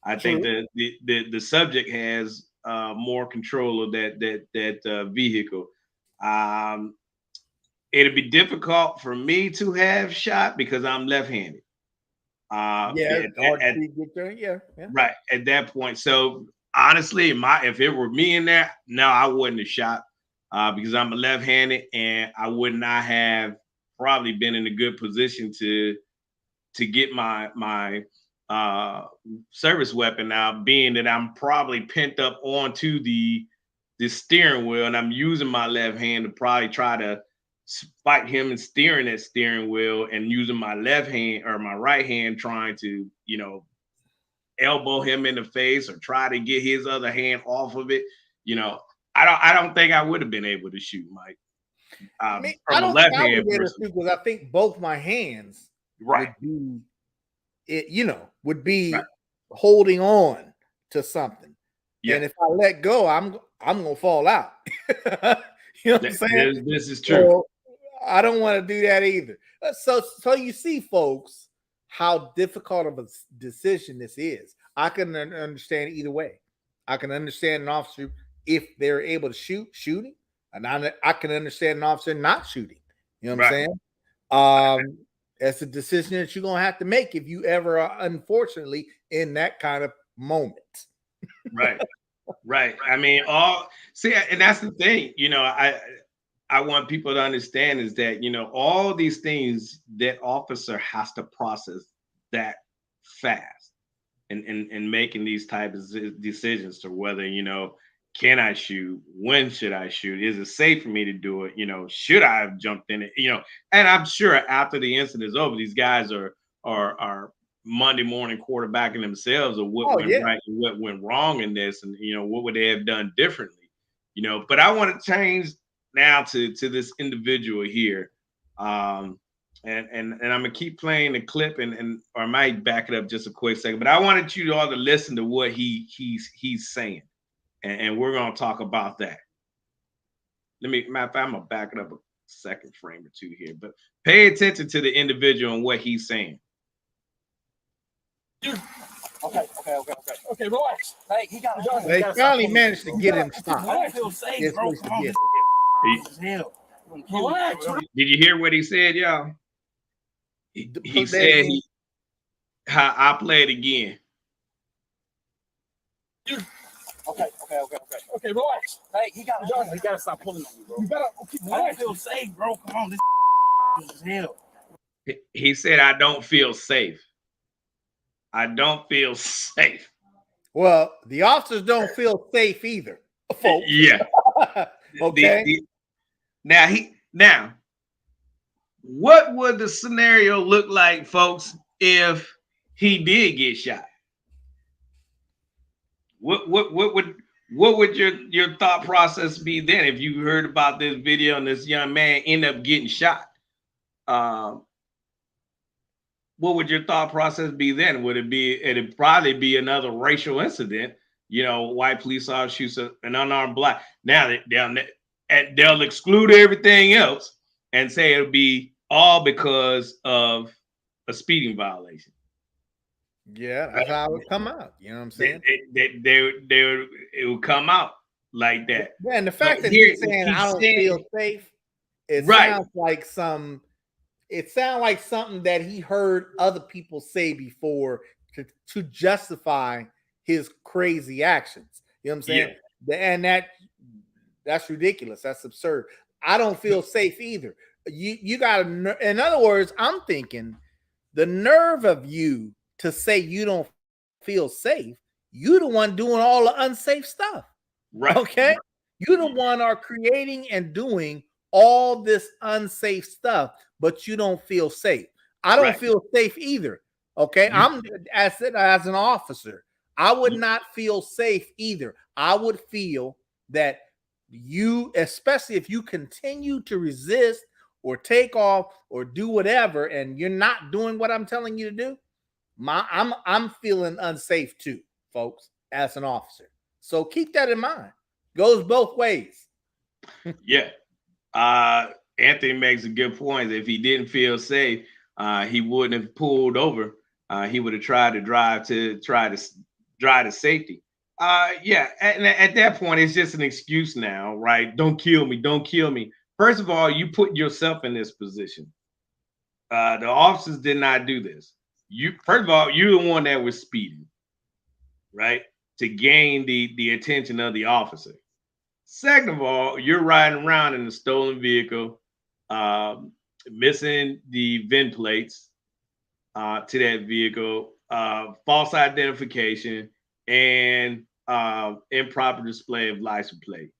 I think that the subject has more control of that vehicle. It'd be difficult for me to have shot because I'm left-handed. Yeah, right at that point. So honestly, if it were me in there, no, I wouldn't have shot because I'm a left-handed, and I would not have probably been in a good position to get my service weapon out, being that I'm probably pent up onto the steering wheel, and I'm using my left hand to probably try to fight him and steering that steering wheel, and using my left hand or my right hand trying to, elbow him in the face or try to get his other hand off of it. I don't think I would have been able to shoot, Mike. I don't think I would be able to shoot, because I think both my hands would be holding on to something. Yeah. And if I let go, I'm gonna fall out. You know what I'm saying? This is true. So I don't want to do that either. So you see, folks, how difficult of a decision this is. I can understand either way. I can understand an officer if they're able to shooting, and I can understand an officer not shooting. You know what I'm saying? That's a decision that you're gonna have to make if you ever are, unfortunately, in that kind of moment. Right. I mean, and that's the thing. I want people to understand is that, all these things that officer has to process that fast and making these types of decisions to whether, can I shoot? When should I shoot? Is it safe for me to do it? Should I have jumped in it? And I'm sure after the incident is over, these guys are Monday morning quarterbacking themselves of what went right and what went wrong in this, and what would they have done differently? But I want to change now to this individual here. And I'm gonna keep playing the clip and or I might back it up just a quick second, but I wanted you all to listen to what he's saying. And we're going to talk about that. Matter of fact, I'm going to back it up a second frame or two here, but pay attention to the individual and what he's saying. Okay, relax. Hey, he got it. They finally managed to get him stopped. I don't feel safe, bro. Come on. Relax. Did you hear what he said, y'all? He said I'll play it again. Okay, relax. Hey, he got it. You gotta stop pulling on me, bro. You gotta. I don't feel safe, bro. Come on, this is hell. He said, "I don't feel safe. I don't feel safe." Well, the officers don't feel safe either, folks. Yeah. Okay. Now, what would the scenario look like, folks, if he did get shot? What would your thought process be then if you heard about this video and this young man end up getting shot? What would your thought process be then? It'd probably be another racial incident, white police officer shoots an unarmed black. Now they'll exclude everything else and say it'll be all because of a speeding violation. Yeah, that's how it would come out. You know what I'm saying? It would come out like that. Yeah, and the fact that he's saying I don't feel safe, it sounds like something that he heard other people say before to justify his crazy actions. You know what I'm saying? Yeah. And that's ridiculous. That's absurd. I don't feel safe either. You got to, in other words, I'm thinking the nerve of you to say you don't feel safe, you the one doing all the unsafe stuff. Right. Okay. Right. You the one are creating and doing all this unsafe stuff, but you don't feel safe. I don't feel safe either. Okay. I'm as an officer, I would not feel safe either. I would feel that you, especially if you continue to resist or take off or do whatever, and you're not doing what I'm telling you to do, I'm feeling unsafe too, folks, as an officer. So keep that in mind. Goes both ways. Yeah. Anthony makes a good point. If he didn't feel safe, he wouldn't have pulled over. He would have tried to drive to safety. Yeah, and at that point, it's just an excuse now, right? Don't kill me. Don't kill me. First of all, you put yourself in this position. The officers did not do this. First of all, you're the one that was speeding, right? To gain the attention of the officer. Second of all, you're riding around in a stolen vehicle, missing the VIN plates to that vehicle, false identification, and improper display of license plate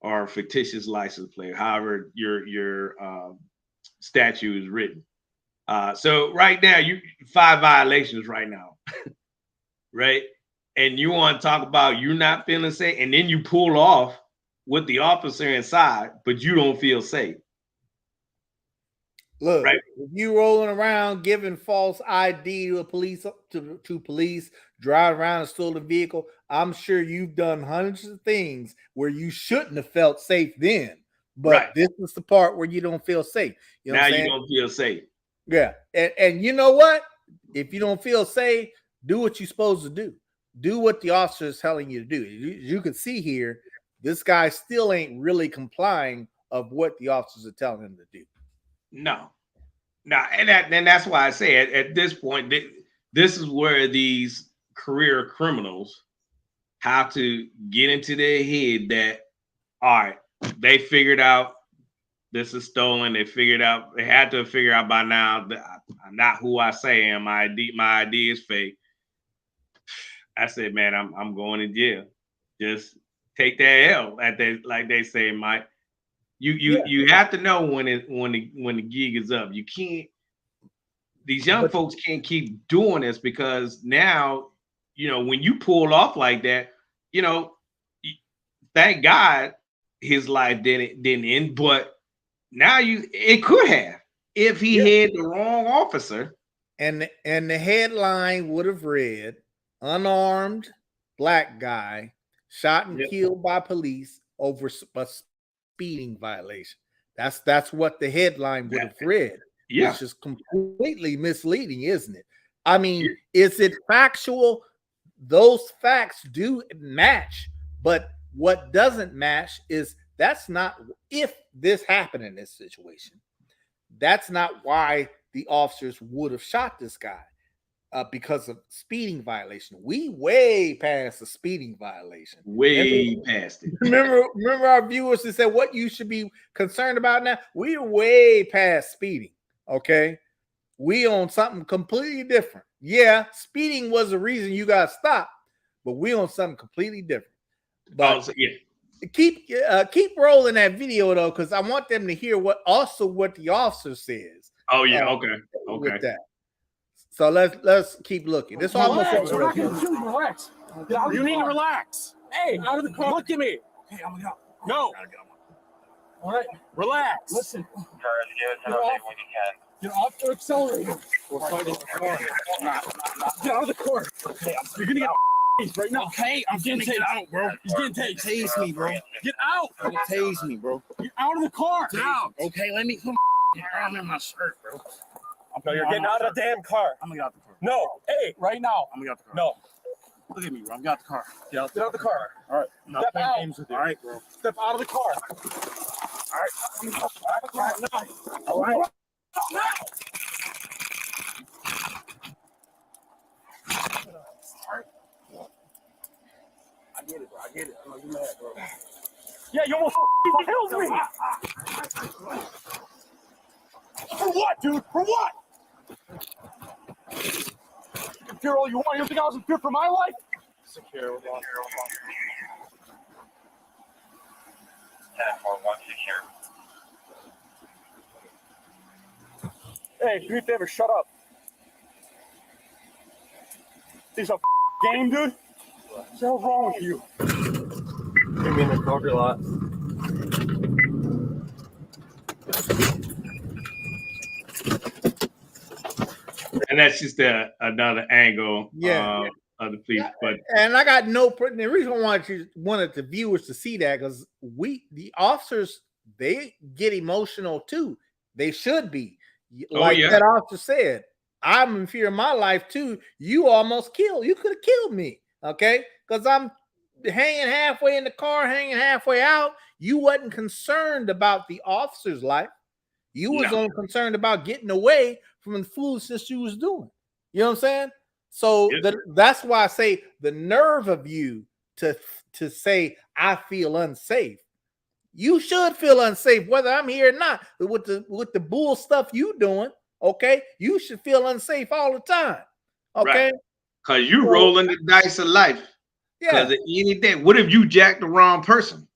or fictitious license plate, however your statute is written. So right now, 5 violations right now, right? And you want to talk about you not feeling safe, and then you pull off with the officer inside, but you don't feel safe. Look, right? If you rolling around giving false ID to police, drive around a stolen vehicle, I'm sure you've done hundreds of things where you shouldn't have felt safe then. But this is the part where you don't feel safe. You know now you don't feel safe. Yeah. And you know what? If you don't feel safe, do what you're supposed to do. Do what the officer is telling you to do. You can see here, this guy still ain't really complying of what the officers are telling him to do. No, and that's why I say at this point, this is where these career criminals have to get into their head that, all right, they figured out this is stolen. They had to figure out by now that I'm not who I say I am. My ID is fake. I said, man, I'm going to jail. Just take that L, like they say, Mike. You have to know when the gig is up. You can't. These young folks can't keep doing this, because now, when you pull off like that, thank God his life didn't end, but now it could have if he had the wrong officer. And the headline would have read, "Unarmed black guy shot and killed by police over a speeding violation." That's what the headline would have read. Yeah, it's just completely misleading, isn't it? I mean, is it factual? Those facts do match, but what doesn't match is that's not, if this happened in this situation, that's not why the officers would have shot this guy. Because of speeding violation. We way past the speeding violation. Past it. Remember our viewers that said what you should be concerned about now? We're way past speeding. Okay. We on something completely different. Yeah, speeding was the reason you got stopped, but we on something completely different. But keep rolling that video though, because I want them to hear what the officer says. Oh yeah, okay. With that. So let's keep looking. This almost relax. You need to relax. Hey, out of the car. Look at me. Hey, I'm gonna get out. No. All right, relax. Listen. Get off the accelerator. We're fighting the car. Get out of the car. Okay, you're gonna get right now. Okay, I'm getting tased out, bro. He's getting tased. Tase me, bro. Get out. Tase me, bro. Get out of the car. Get out. Okay, let me come. I'm in my shirt, bro. No, you're getting out of the damn car. I'm gonna get out the car. No, hey, right now. I'm gonna get out the car. No. Look at me, bro. I'm gonna get out the car. Get out the car. All right. Step out. All right, bro. Step out of the car. All right. All right. I get it, bro. I get it. I'm not mad, bro. Yeah, you almost killed me. For what, dude? For what? You can fear all you want. You don't think I was in fear for my life? Secure. 10-4-1 secure. Hey, do me a favor, shut up. This a game, dude? What the hell's wrong with you? Maybe in the Kroger lot. And that's just another angle the police. But and I got the reason I wanted the viewers to see that because the officers, they get emotional too. They should be. Like that officer said, I'm in fear of my life too. You almost killed. You could have killed me. Okay, because I'm hanging halfway in the car, hanging halfway out. You wasn't concerned about the officer's life. You was only concerned about getting away from the foolishness you was doing. You know what I'm saying? So that's why I say the nerve of you to say I feel unsafe. You should feel unsafe whether I'm here or not. With the bull stuff you doing, okay? You should feel unsafe all the time, okay? Because you rolling the dice of life. Because at any day, what if you jacked the wrong person?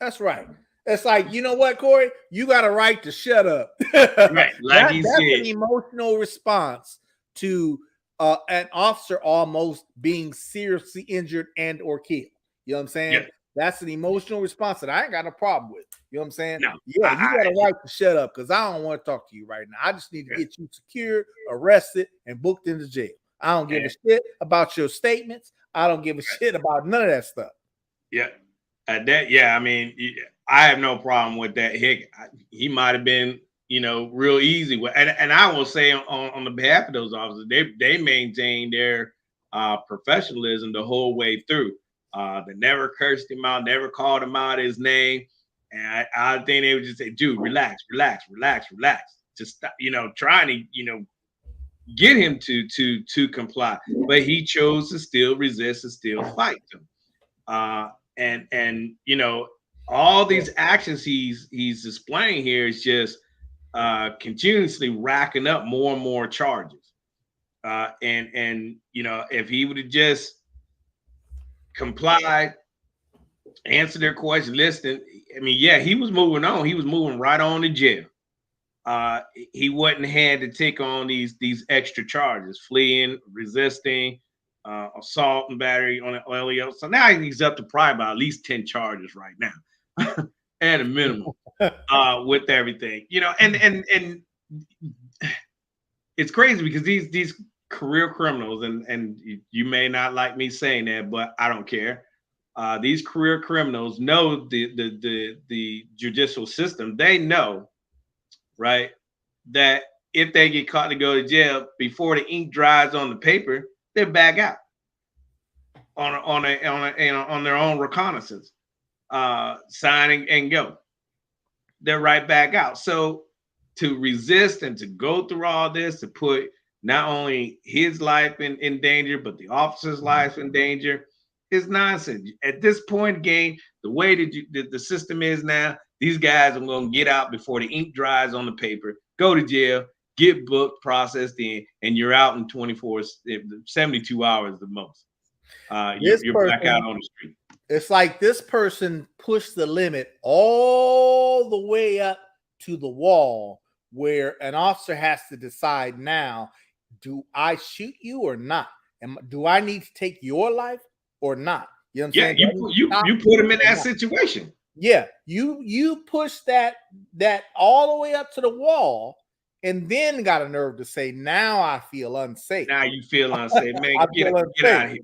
That's right. It's like, you know what, Corey? You got a right to shut up. Right. Like that's an emotional response to an officer almost being seriously injured and or killed. You know what I'm saying? Yeah. That's an emotional response that I ain't got a problem with. You know what I'm saying? No, you got a right to shut up because I don't want to talk to you right now. I just need to get you secured, arrested, and booked into jail. I don't give a shit about your statements. I don't give a shit about none of that stuff. Yeah. I mean, I have no problem with that. Heck, he might have been, real easy with, and I will say on the behalf of those officers, they maintain their professionalism the whole way through. They never cursed him out, never called him out his name, and I think they would just say, "Dude, relax. Just stop, trying to, get him to comply." But he chose to still resist and still fight them. And all these actions he's displaying here is just continuously racking up more and more charges. And if he would have just complied, answered their question, listened, I mean, he was moving on. He was moving right on to jail. He wouldn't had to take on these extra charges, fleeing, resisting, assault and battery on an LEO. So now he's up to probably about at least 10 charges right now at a minimum with everything, and it's crazy because these career criminals, and you may not like me saying that, but I don't care. These career criminals know the judicial system. They know, right, that if they get caught to go to jail before the ink dries on the paper, they're back out on their own reconnaissance, sign and go. They're right back out. So to resist and to go through all this, to put not only his life in danger, but the officer's life in danger, is nonsense. At this point in the game, the way that the system is now, these guys are going to get out before the ink dries on the paper, go to jail, get booked, processed in, and you're out in 72 hours the most. You're back out on the street. It's like this person pushed the limit all the way up to the wall where an officer has to decide now, do I shoot you or not? Do I need to take your life or not? You know what I'm saying? You put him in that situation. Yeah, you push that all the way up to the wall, and then got a nerve to say, now I feel unsafe. Now you feel unsafe, man. Get out of here.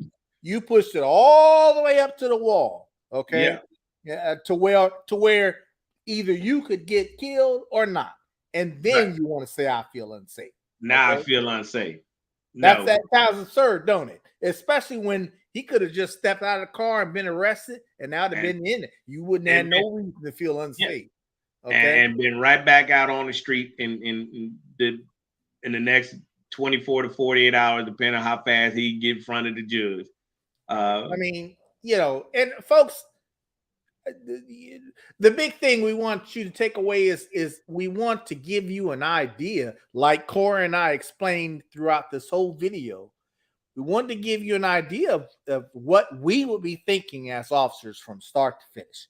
You pushed it all the way up to the wall, okay? Yeah, to where either you could get killed or not, and then you want to say I feel unsafe. Now I feel unsafe. That sounds absurd, don't it? Especially when he could have just stepped out of the car and been arrested, and now they've been in it. You wouldn't have no reason to feel unsafe. Okay, and been right back out on the street in the next 24 to 48 hours, depending on how fast he get in front of the judge. I mean, and folks, the big thing we want you to take away is we want to give you an idea, like Corey and I explained throughout this whole video. We wanted to give you an idea of what we would be thinking as officers from start to finish,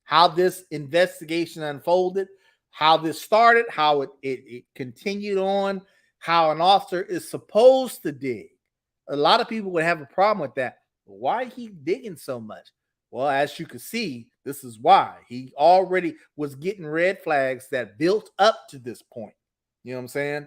how this investigation unfolded, how this started, how it continued on, how an officer is supposed to dig. A lot of people would have a problem with that. Why he digging so much? Well, as you can see, this is why. He already was getting red flags that built up to this point. You know what I'm saying?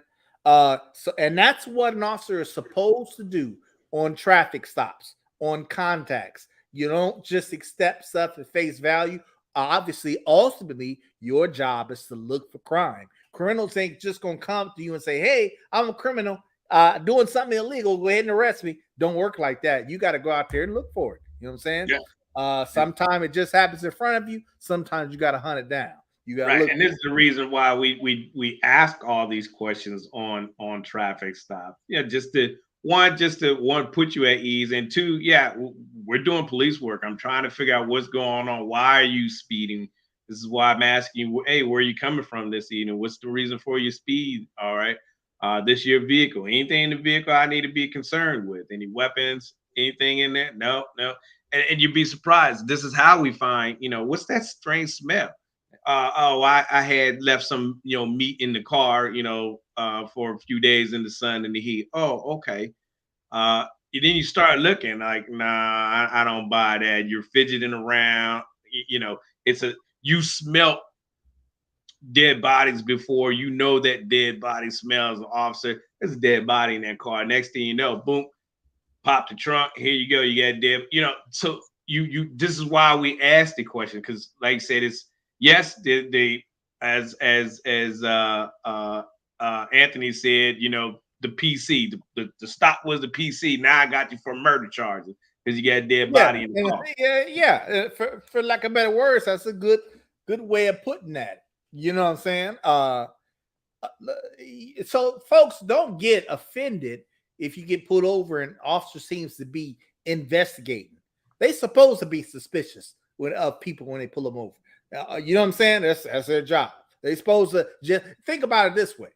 And that's what an officer is supposed to do on traffic stops, on contacts. You don't just accept stuff at face value. Obviously, ultimately, your job is to look for crime. Criminals ain't just gonna come to you and say, "Hey, I'm a criminal doing something illegal. Go ahead and arrest me." Don't work like that. You got to go out there and look for it. You know what I'm saying? Yeah. Sometimes it just happens in front of you. Sometimes you got to hunt it down. You got to look. And this is the reason why we ask all these questions on traffic stop. Yeah, just to put you at ease, and two, yeah, we're doing police work. I'm trying to figure out what's going on. Why are you speeding? This is why I'm asking you, hey, where are you coming from this evening? What's the reason for your speed? All right. This your vehicle. Anything in the vehicle I need to be concerned with? Any weapons? Anything in there? No. And you'd be surprised. This is how we find, what's that strange smell? I had left some, meat in the car, for a few days in the sun and the heat. Oh, okay. Then you start looking like, nah, I don't buy that. You're fidgeting around. You smelt dead bodies before you know that dead body smells. An officer, there's a dead body in that car. Next thing you know, boom, pop the trunk. Here you go. You got dead. So you. This is why we asked the question, because, like I said, it's yes. They as Anthony said, the PC, the stop was the PC. Now I got you for murder charges because you got a dead body in the car. Yeah. For lack of better words, that's a good way of putting that. You know what I'm saying? So folks, don't get offended if you get pulled over and officer seems to be investigating. They supposed to be suspicious of people when they pull them over. You know what I'm saying? That's their job. They supposed to just think about it this way.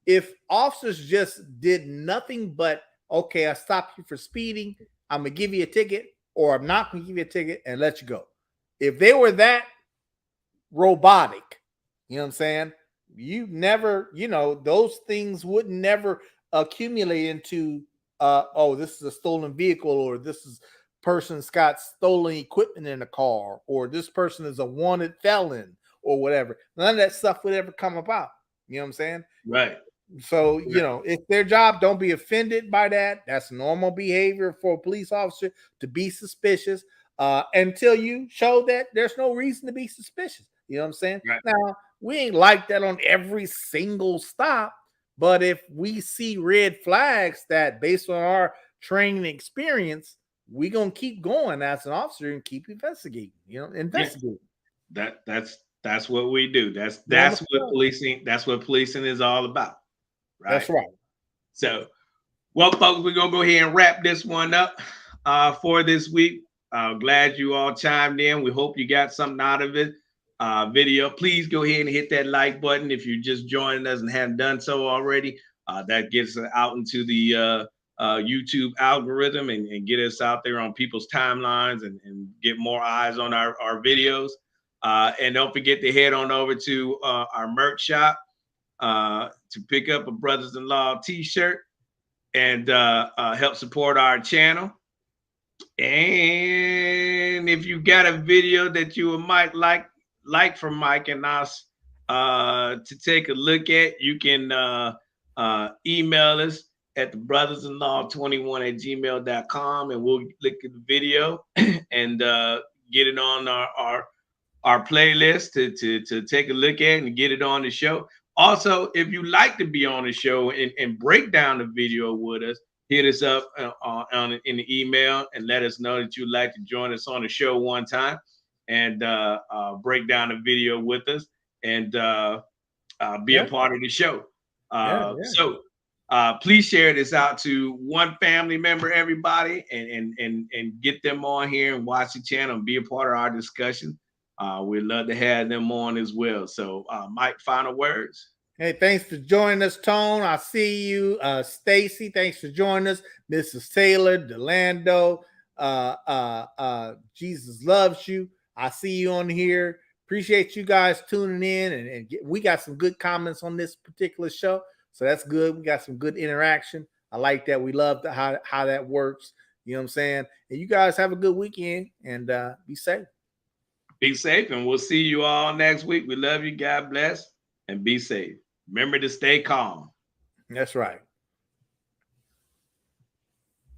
If officers just did nothing but, okay, I stopped you for speeding, I'm going to give you a ticket, or I'm not going to give you a ticket and let you go. If they were that robotic, you know what I'm saying? You never, those things would never accumulate into, this is a stolen vehicle, or this is person's got stolen equipment in a car, or this person is a wanted felon, or whatever. None of that stuff would ever come about. You know what I'm saying? Right. So, it's their job. Don't be offended by that. That's normal behavior for a police officer to be suspicious until you show that there's no reason to be suspicious. You know what I'm saying? Right. Now, we ain't like that on every single stop, but if we see red flags that based on our training experience, we're going to keep going as an officer and keep investigating, investigating. Yeah. That's what we do. That's what policing is all about. Right? That's right. So, well, folks, we're going to go ahead and wrap this one up for this week. Glad you all chimed in. We hope you got something out of it. Video, please go ahead and hit that like button if you're just joining us and haven't done so already. That gets us out into the YouTube algorithm and get us out there on people's timelines and get more eyes on our videos. And don't forget to head on over to our merch shop to pick up a Brothas-in-law t-shirt and help support our channel. And if you got a video that you might like from Mike and us to take a look at, you can email us at the brothers-in-law21@gmail.com, and we'll look at the video and get it on our playlist to take a look at and get it on the show. Also, if you like to be on the show and break down the video with us, hit us up in the email and let us know that you'd like to join us on the show one time and break down the video with us and be a part of the show. So please share this out to one family member, everybody, and get them on here and watch the channel and be a part of our discussion. We'd love to have them on as well. So, Mike, final words. Hey, thanks for joining us, Tone. I see you. Stacy, thanks for joining us. Mrs. Taylor, Delando, Jesus loves you. I see you on here. Appreciate you guys tuning in. And we got some good comments on this particular show. So that's good. We got some good interaction. I like that. We love how that works. You know what I'm saying? And you guys have a good weekend and be safe. Be safe, and we'll see you all next week. We love you. God bless, and be safe. Remember to stay calm. That's right.